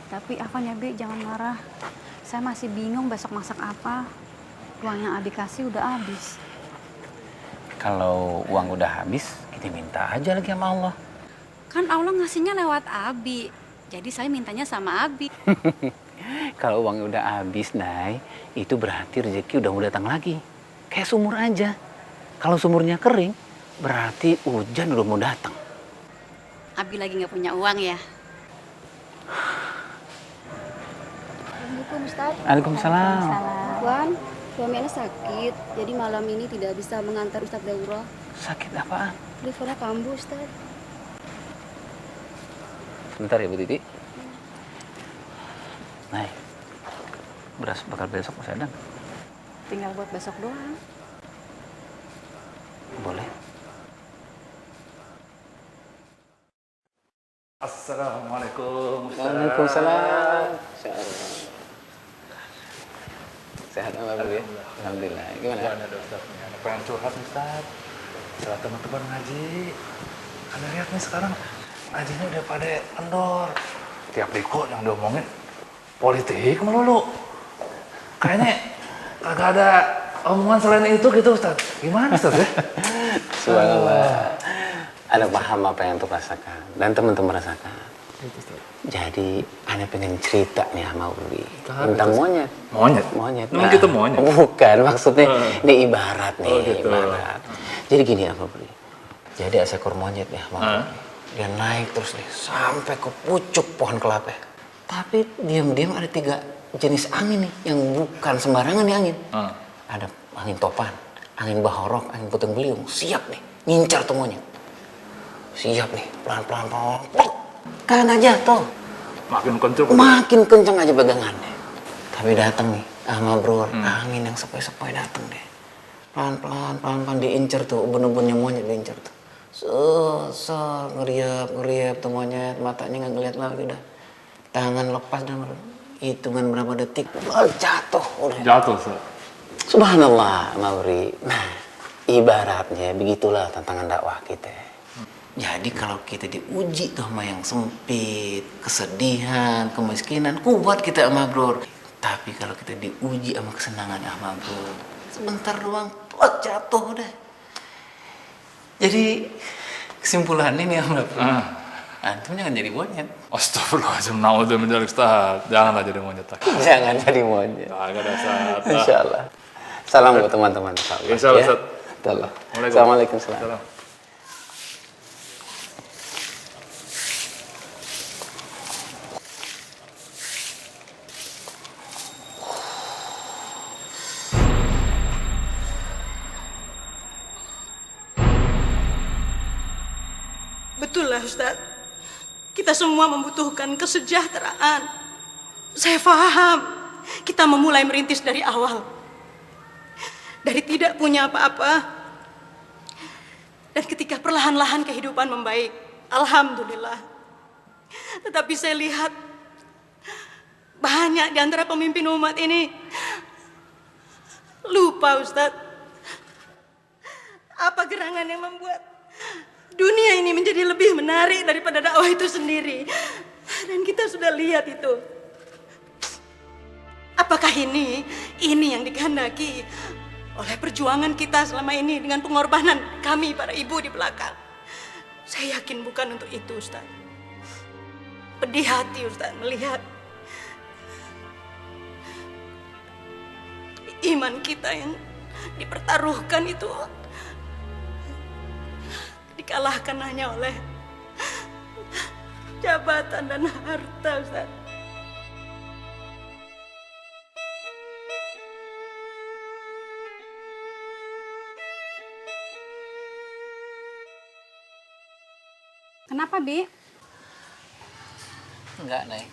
Speaker 22: Tapi Afan ya, Bi, jangan marah. Saya masih bingung besok masak apa. Uang yang Abi kasih udah habis.
Speaker 2: Kalau uang udah habis, kita minta aja lagi sama Allah.
Speaker 22: Kan Allah ngasihnya lewat Abi. Jadi saya mintanya sama Abi.
Speaker 2: Kalau uangnya udah habis, Nay, itu berarti rezeki udah mau datang lagi. Kayak sumur aja. Kalau sumurnya kering, berarti hujan udah mau datang.
Speaker 22: Abi lagi nggak punya uang ya?
Speaker 13: Assalamualaikum, Ustaz.
Speaker 2: Waalaikumsalam.
Speaker 13: Wan, suami Ana sakit, jadi malam ini tidak bisa mengantar Ustaz daurah.
Speaker 2: Sakit apaan?
Speaker 13: Livernya kambuh, Ustaz.
Speaker 2: Bentar ya Bu Titi. Nay, beras bakal besok masih ada?
Speaker 22: Tinggal buat besok doang.
Speaker 2: Boleh.
Speaker 17: Assalamualaikum.
Speaker 2: Waalaikumsalam. Sehat apa ya? Alhamdulillah. Gimana?
Speaker 17: Ada Ustaz. Pengen curhat Ustaz. Setelah teman-teman ngaji. Anda lihat nih sekarang ngajinya udah pada kendor. Tiap diko yang diomongin politik melulu. Kayaknya kagak ada omongan selain itu gitu Ustaz. Gimana Ustaz ya?
Speaker 2: Subhanallah. Ana paham apa yang tuh rasakan dan teman-teman rasakan. Jadi, Ana pengen cerita nih sama Uli tentang monyet.
Speaker 17: Monyet?
Speaker 2: Monyet.
Speaker 17: Emang kita monyet?
Speaker 2: Bukan, maksudnya ini ibarat nih,
Speaker 17: Oh, gitu.
Speaker 2: ibarat. Jadi gini apa Uli? Jadi ada seekor monyet ya, dia naik terus nih sampai ke pucuk pohon kelapa. Tapi diam-diam ada 3 jenis angin nih yang bukan sembarangan nih angin. Ada angin topan, angin bahorok, angin puting beliung. Siap nih, ngincar tuh monyet. Siap nih, pelan-pelan, kan aja tuh.
Speaker 17: Makin kenceng.
Speaker 2: Makin kenceng aja pegangannya. Tapi datang nih, sama bro, angin yang sepoi-sepoi datang deh. Pelan-pelan diincer tuh, ubun-ubunnya monyet diincer tuh. Ngeriap tuh monyet, matanya nggak ngeliat lagi udah. Tangan lepas dan hitungan berapa detik, jatuh udah.
Speaker 17: Jatuh, Ustaz.
Speaker 2: Subhanallah, Mauri. Nah, ibaratnya begitulah tantangan dakwah kita. Jadi kalau kita diuji tuh sama yang sempit, kesedihan, kemiskinan, kuat kita sama bro. Tapi kalau kita diuji sama kesenangan sama bro, sebentar doang, jatuh udah. Jadi kesimpulannya nih sama bro, antum jangan jadi monyet.
Speaker 17: Astagfirullahaladzim, naudzubillah Ustaz. Janganlah jadi monyet.
Speaker 2: Jangan jadi monyet.
Speaker 17: Agak ada Ustaz.
Speaker 2: Insyaallah. Salam buat teman-teman.
Speaker 17: Insyaallah Ustaz.
Speaker 2: Assalamualaikum. Salam.
Speaker 21: Betul lah Ustaz. Kita semua membutuhkan kesejahteraan. Saya paham. Kita memulai merintis dari awal. Dari tidak punya apa-apa. Dan ketika perlahan-lahan kehidupan membaik. Alhamdulillah. Tetapi saya lihat banyak di antara pemimpin umat ini lupa Ustaz. Apa gerangan yang membuat dunia ini menjadi lebih menarik daripada dakwah itu sendiri. Dan kita sudah lihat itu. Apakah ini yang dikehendaki oleh perjuangan kita selama ini dengan pengorbanan kami para ibu di belakang? Saya yakin bukan untuk itu, Ustaz. pedih hati Ustaz melihat iman kita yang dipertaruhkan itu dikalahkan hanya oleh jabatan dan harta, Ustaz.
Speaker 22: Kenapa, Bi?
Speaker 2: Enggak, Nay.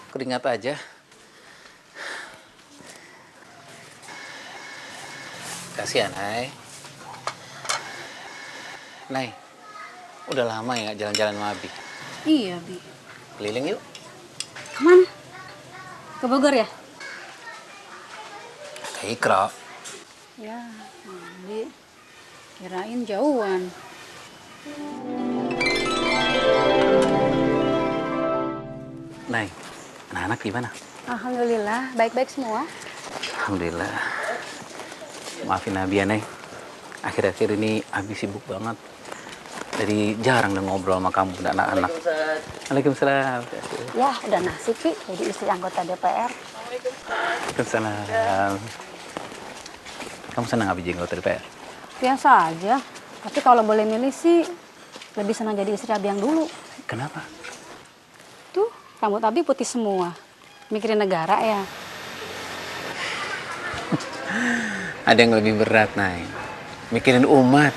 Speaker 2: Keringat aja. Kasihan, Nay. Nay, udah lama ya nggak jalan-jalan sama Abi.
Speaker 22: Iya, Bi.
Speaker 2: Keliling yuk.
Speaker 22: Kemana? Ke Bogor ya?
Speaker 2: Ke Ikra.
Speaker 22: Ya, Bi. Kirain jauhan.
Speaker 2: Nay, anak-anak gimana?
Speaker 22: Alhamdulillah, baik-baik semua.
Speaker 2: Alhamdulillah. Maafin Abi ya, Nay. Akhir-akhir ini Abi sibuk banget. Jadi jarang udah ngobrol sama kamu dan anak-anak. Waalaikumsalam.
Speaker 22: Ya, udah nasib, Bi. Jadi istri anggota DPR.
Speaker 2: Waalaikumsalam. Kamu senang Abi jadi anggota DPR?
Speaker 22: Biasa aja. Tapi kalau boleh milih sih, lebih senang jadi istri Abi yang dulu.
Speaker 2: Kenapa?
Speaker 22: Tuh, rambut Abi putih semua. Mikirin negara ya.
Speaker 2: Ada yang lebih berat, Nay. Mikirin umat.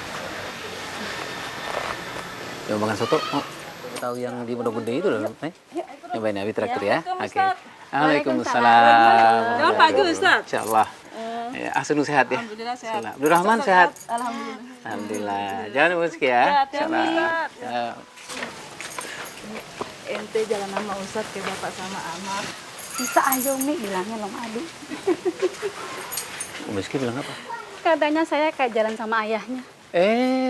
Speaker 2: Coba makan soto. Oh, tahu yang di Pondok Gede itu loh, Nay. Cobain Abi traktir ya. Oke. Waalaikumsalam.
Speaker 1: Selamat pagi, Ustaz.
Speaker 2: Insyaallah. Ya, Asun sehat ya.
Speaker 1: Alhamdulillah sehat.
Speaker 2: Abdurrahman sehat.
Speaker 1: Alhamdulillah.
Speaker 2: Alhamdulillah. Jangan muski ya.
Speaker 1: Sehat ya,
Speaker 2: Ya.
Speaker 1: Ente jalan sama Ustaz ke bapak sama anak.
Speaker 22: Bisa aja Umi bilangnya Long Adi.
Speaker 2: Miski bilang apa?
Speaker 22: Katanya saya kayak jalan sama ayahnya.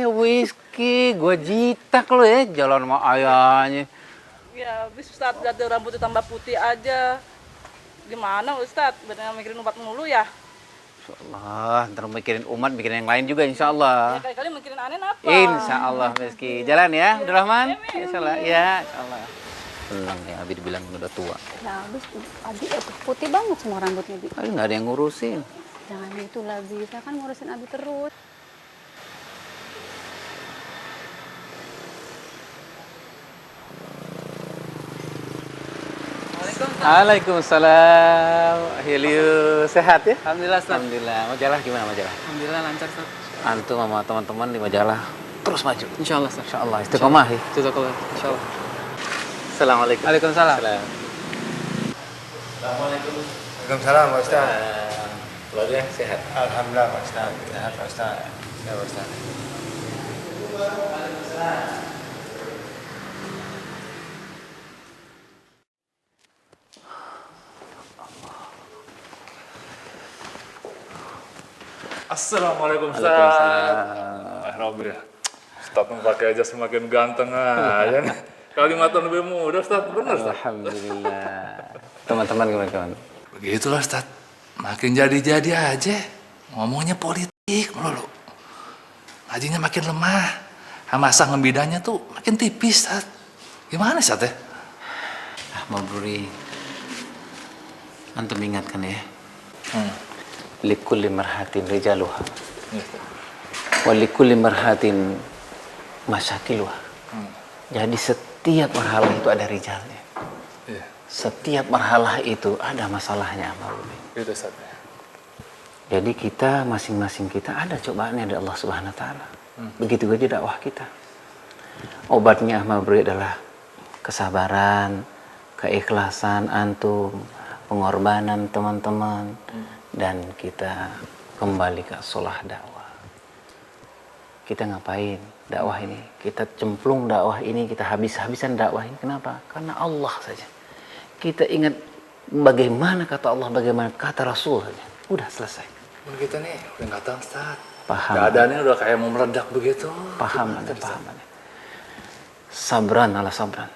Speaker 2: Whisky, gua jitak lo ya jalan sama ayahnya.
Speaker 1: Ya, habis Ustaz jadi rambutnya tambah putih aja. Gimana Ustaz? Bener mikirin umat mulu ya?
Speaker 2: Insyaallah, ntar mikirin umat, mikirin yang lain juga insyaallah.
Speaker 1: Ya kali-kali mikirin aneh apa?
Speaker 2: Insyaallah Miski. Jalan ya, Abdurrahman. Insyaallah. Ya, insyaallah. Tenang ya, Abi dibilang udah tua.
Speaker 22: Ya habis Abi putih banget semua rambutnya, Bi.
Speaker 2: Nggak ada yang ngurusin.
Speaker 22: Jangan gitu lah, Bi. Saya kan ngurusin Abi terus.
Speaker 2: Waalaikumsalam. Hiliu sehat ya?
Speaker 10: Alhamdulillah, Ustaz.
Speaker 2: Alhamdulillah. Majalah gimana majalah?
Speaker 10: Alhamdulillah lancar, Ustaz.
Speaker 2: Antum sama teman-teman di majalah terus maju.
Speaker 10: Insyaallah, Ustaz.
Speaker 2: Insyaallah. Istiqomah ya.
Speaker 10: Jazakallah. Insyaallah.
Speaker 2: Assalamualaikum.
Speaker 10: Waalaikumsalam.
Speaker 2: Assalamualaikum.
Speaker 5: Waalaikumsalam, Pak Ustaz.
Speaker 2: Keluarga sehat?
Speaker 5: Alhamdulillah, Pak Ustaz. Sehat, Pak Ustaz. Ya, Pak Ustaz.
Speaker 23: Assalamualaikum, Ustaz. Alhamdulillah. Ustaz pakai aja semakin ganteng aja nih. Kalimatnya lebih mudah, Ustaz. Benar, Ustaz.
Speaker 2: Alhamdulillah. Teman-teman gimana, kawan?
Speaker 23: Begitulah, Ustaz. Makin jadi-jadi aja. Ngomongnya politik melulu. Ngajinya makin lemah. Masa ngebidanya tuh makin tipis, Ustaz. Gimana, Ustaz ya?
Speaker 2: Mabruri. Antum ingatkan ya. Likulli marhatin rijaluha. Wa likulli marhatin masyakiluha. Jadi setiap marhalah itu ada rijalnya. Setiap marhalah itu ada masalahnya, Mabruri.
Speaker 23: Itu, Ustaz.
Speaker 2: Jadi kita masing-masing kita ada cobaannya dari Allah Subhanahu wa taala. Begitu juga dakwah kita. Obatnya Mabruri adalah kesabaran, keikhlasan antum, pengorbanan teman-teman, dan kita kembali ke sholah dakwah. Kita ngapain dakwah ini? Kita cemplung dakwah ini, kita habis-habisan dakwah ini. Kenapa? Karena Allah saja. Kita ingat bagaimana kata Allah, bagaimana kata Rasul saja. Udah selesai.
Speaker 23: Kita nih udah nggak tahu, Ustaz.
Speaker 2: Paham.
Speaker 23: Keadaannya udah kayak mau meledak begitu.
Speaker 2: Paham, paham. Sabran ala sabran.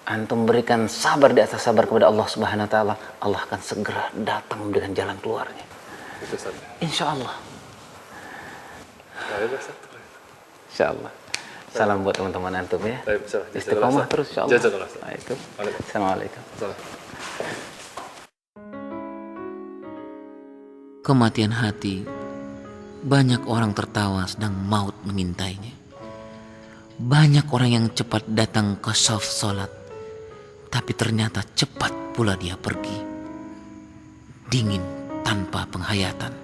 Speaker 2: Antum berikan sabar di atas sabar kepada Allah Subhanahu wa taala, Allah akan segera datang memberikan jalan keluarnya.
Speaker 23: Itu, Ustaz.
Speaker 2: Insya Allah. Insyaallah. Salam buat teman-teman antum ya. Istiqomah terus insyaallah. Itu. Assalamualaikum.
Speaker 19: Kematian hati, banyak orang tertawa sedang maut mengintainya. Banyak orang yang cepat datang ke shaf salat, tapi ternyata cepat pula dia pergi. Dingin tanpa penghayatan.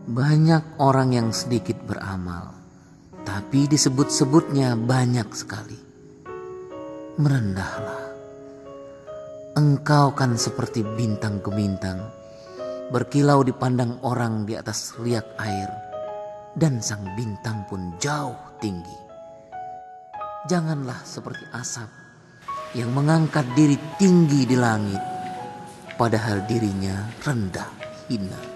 Speaker 19: Banyak orang yang sedikit beramal, tapi disebut-sebutnya banyak sekali. Merendahlah. Engkau kan seperti bintang gemintang, berkilau dipandang orang di atas riak air, dan sang bintang pun jauh tinggi. Janganlah seperti asap yang mengangkat diri tinggi di langit, padahal dirinya rendah hina.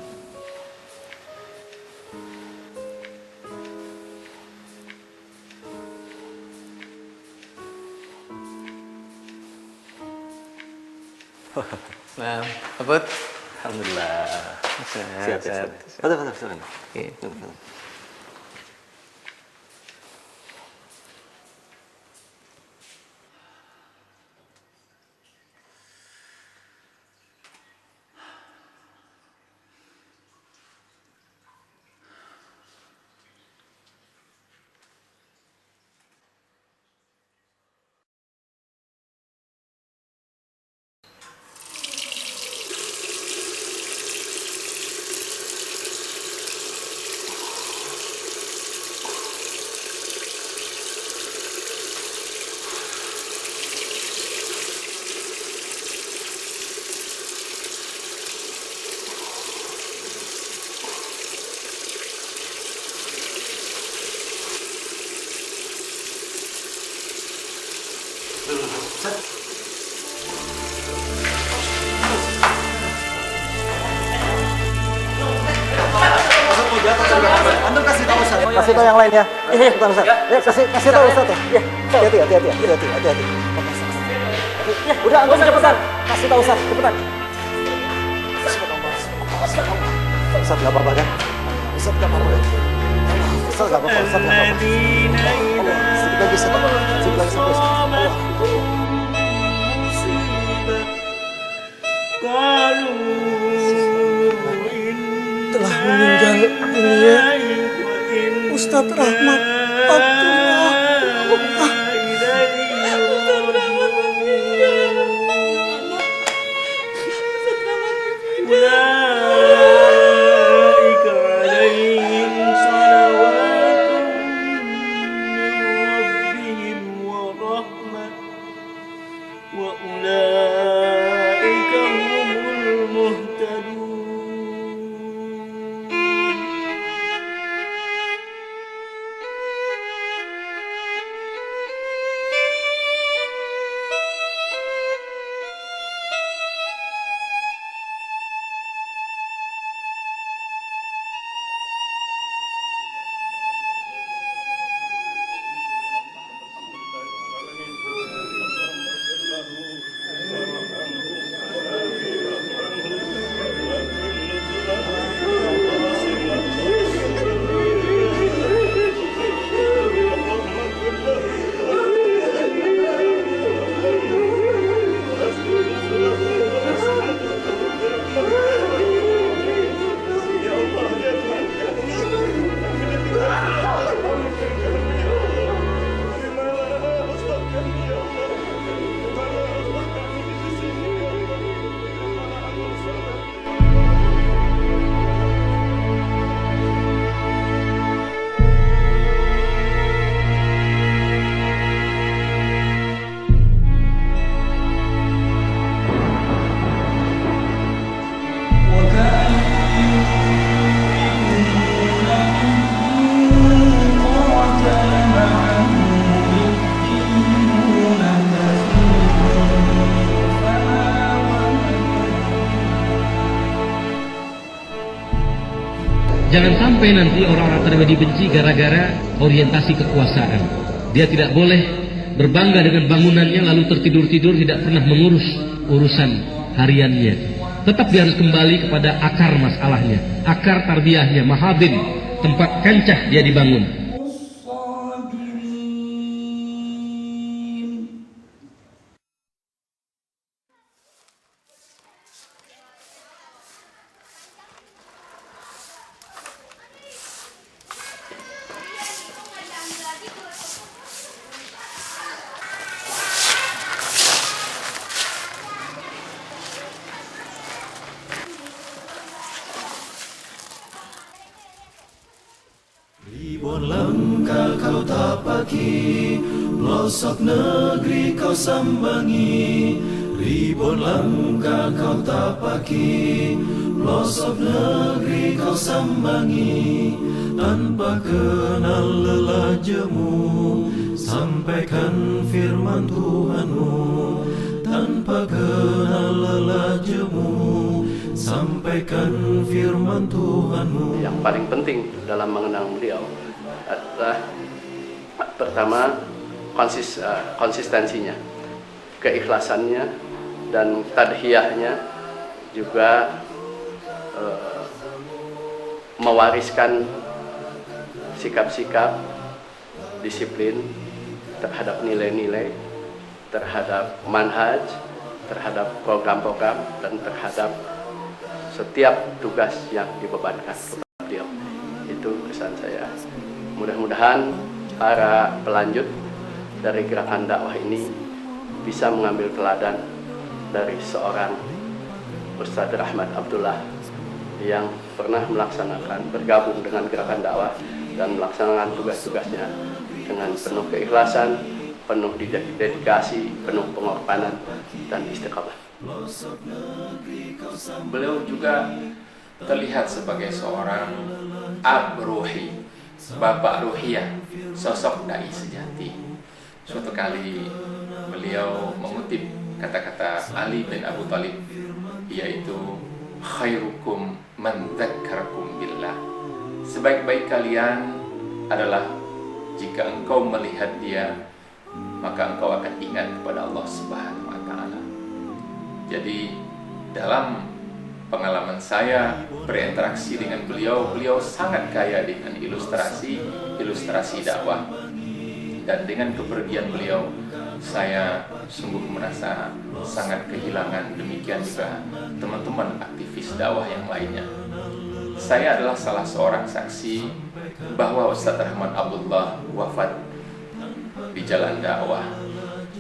Speaker 2: Nah, apa? Alhamdulillah. Sehat.
Speaker 14: Silakan.
Speaker 16: Antum kasih tahu Ustaz. Kasih tahu yang lain ya. Bukan Ustaz. Ya, kasih tahu Ustaz. Ya. Hati-hati. Udah, antum cepetan. Kasih tahu Ustaz, cepetan. Ustaz enggak apa-apa kan? Ustaz enggak apa-apa. Ustaz enggak apa-apa. Sedikit lagi sampai.
Speaker 6: Telah meninggal dunia Ustadz Rahmat Abdullah.
Speaker 3: Jangan sampai nanti orang-orang Tarbiah dibenci gara-gara orientasi kekuasaan. Dia tidak boleh berbangga dengan bangunannya lalu tertidur-tidur tidak pernah mengurus urusan hariannya. Tetap dia harus kembali kepada akar masalahnya, akar tarbiyahnya, mahabin, tempat kancah dia dibangun.
Speaker 4: Ribuan langkah kau tapaki, pelosok negeri kau sambangi. Ribuan langkah kau tapaki, pelosok negeri kau sambangi. Tanpa kenal lelah jemu, sampaikan firman Tuhanmu. Tanpa kenal lelah jemu, sampaikan firman Tuhanmu.
Speaker 9: Yang paling penting dalam mengenal beliau adalah pertama konsistensinya, keikhlasannya, dan tadhiyahnya, juga mewariskan sikap-sikap disiplin terhadap nilai-nilai, terhadap manhaj, terhadap program-program, dan terhadap setiap tugas yang dibebankan kepada beliau. Itu kesan saya. Mudah-mudahan para pelanjut dari gerakan dakwah ini bisa mengambil teladan dari seorang Ustadz Rahmat Abdullah yang pernah bergabung dengan gerakan dakwah dan melaksanakan tugas-tugasnya dengan penuh keikhlasan, penuh dedikasi, penuh pengorbanan, dan istiqamah.
Speaker 7: Beliau juga terlihat sebagai seorang ab ruhi, bapak ruhiyah, sosok dai sejati. Suatu kali beliau mengutip kata-kata Ali bin Abu Thalib, yaitu khairukum man dzakarakum billah. Sebaik-baik kalian adalah jika engkau melihat dia, maka engkau akan ingat kepada Allah Subhanahu wa taala. Jadi dalam pengalaman saya berinteraksi dengan beliau, beliau sangat kaya dengan ilustrasi dakwah. Dan dengan kepergian beliau, saya sungguh merasa sangat kehilangan. Demikian juga teman-teman aktivis dakwah yang lainnya. Saya adalah salah seorang saksi bahwa Ustadz Rahmat Abdullah wafat di jalan dakwah.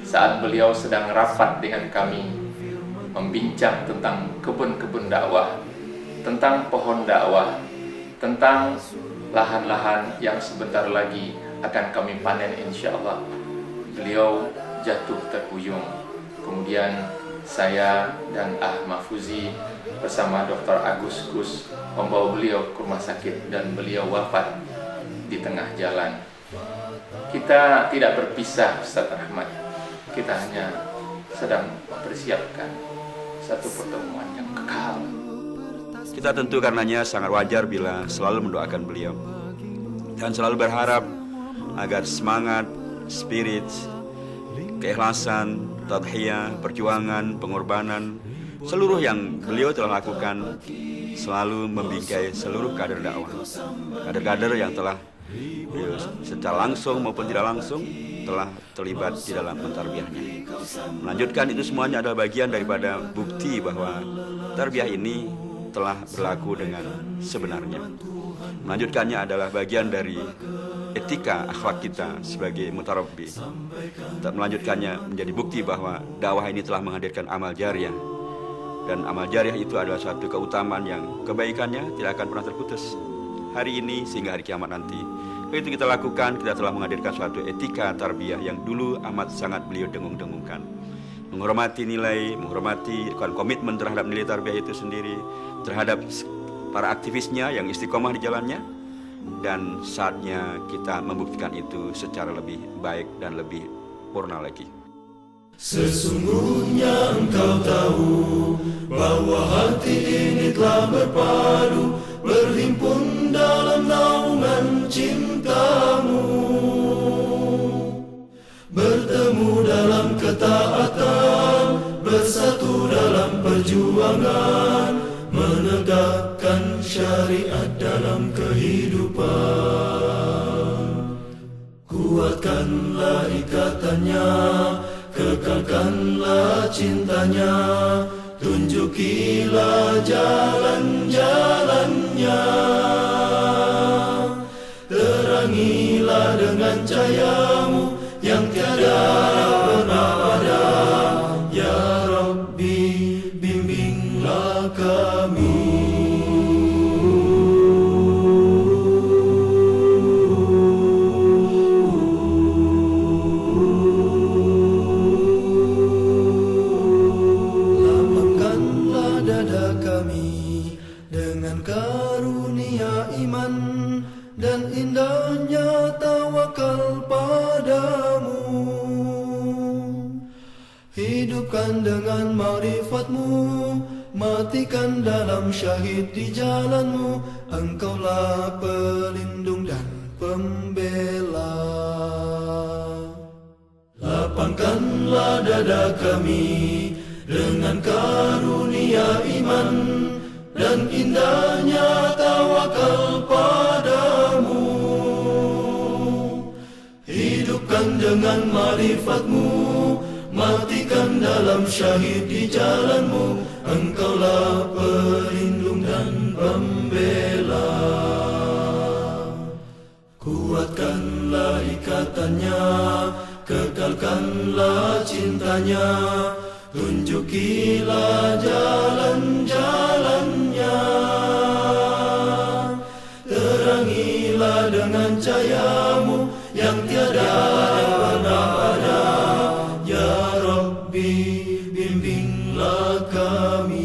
Speaker 7: Saat beliau sedang rapat dengan kami, membincang tentang kebun-kebun dakwah, tentang pohon dakwah, tentang lahan-lahan yang sebentar lagi akan kami panen insya Allah. Beliau jatuh terhuyung. Kemudian saya dan Mahfuzi bersama Dr. Agus Gus membawa beliau ke rumah sakit dan beliau wafat di tengah jalan. Kita tidak berpisah, Ustadz Rahmat. Kita hanya sedang mempersiapkan satu pertemuan yang kekal.
Speaker 24: Kita tentu karenanya sangat wajar bila selalu mendoakan beliau dan selalu berharap agar semangat, spirit, keikhlasan, tadhiyah, perjuangan, pengorbanan, seluruh yang beliau telah lakukan selalu membingkai seluruh kader dakwah. Kader-kader yang telah secara langsung maupun tidak langsung telah terlibat di dalam mentarbiyahnya. Melanjutkan itu semuanya adalah bagian daripada bukti bahwa tarbiyah ini telah berlaku dengan sebenarnya. Melanjutkannya adalah bagian dari etika akhlak kita sebagai mutarabbi. Melanjutkannya menjadi bukti bahwa dakwah ini telah menghadirkan amal jariah. Dan amal jariah itu adalah suatu keutamaan yang kebaikannya tidak akan pernah terputus. Hari ini sehingga hari kiamat nanti. Itu kita lakukan, kita telah menghadirkan suatu etika tarbiyah yang dulu amat sangat beliau dengung-dengungkan. Menghormati nilai, menghormati komitmen terhadap nilai tarbiyah itu sendiri, terhadap para aktivisnya yang istiqomah di jalannya, dan saatnya kita membuktikan itu secara lebih baik dan lebih purna lagi.
Speaker 4: Sesungguhnya engkau tahu bahwa hati ini telah berpadu, berhimpun dalam kehidupan. Kuatkanlah ikatannya, kekalkanlah cintanya, tunjukilah jalan-jalannya. Terangilah dengan cahayamu yang tiada pernah ada. Ya Rabbi, bimbinglah kami. Lapangkanlah dada kami dengan karunia iman dan indahnya tawakal padamu. Hidupkan dengan ma'rifatmu, matikan dalam syahid di jalanmu. Engkaulah pelindung dan pembela. Lapangkanlah dada kami dengan karunia iman dan indahnya tawakal padamu. Hidupkan dengan ma'rifatmu, matikan dalam syahid di jalanmu. Engkaulah pelindung dan pembela. Kuatkanlah ikatannya, kekalkanlah cintanya, tunjukilah jalan-jalannya. Terangilah dengan cahayamu yang tiada pernah ada. Ya Rabbi, bimbinglah kami.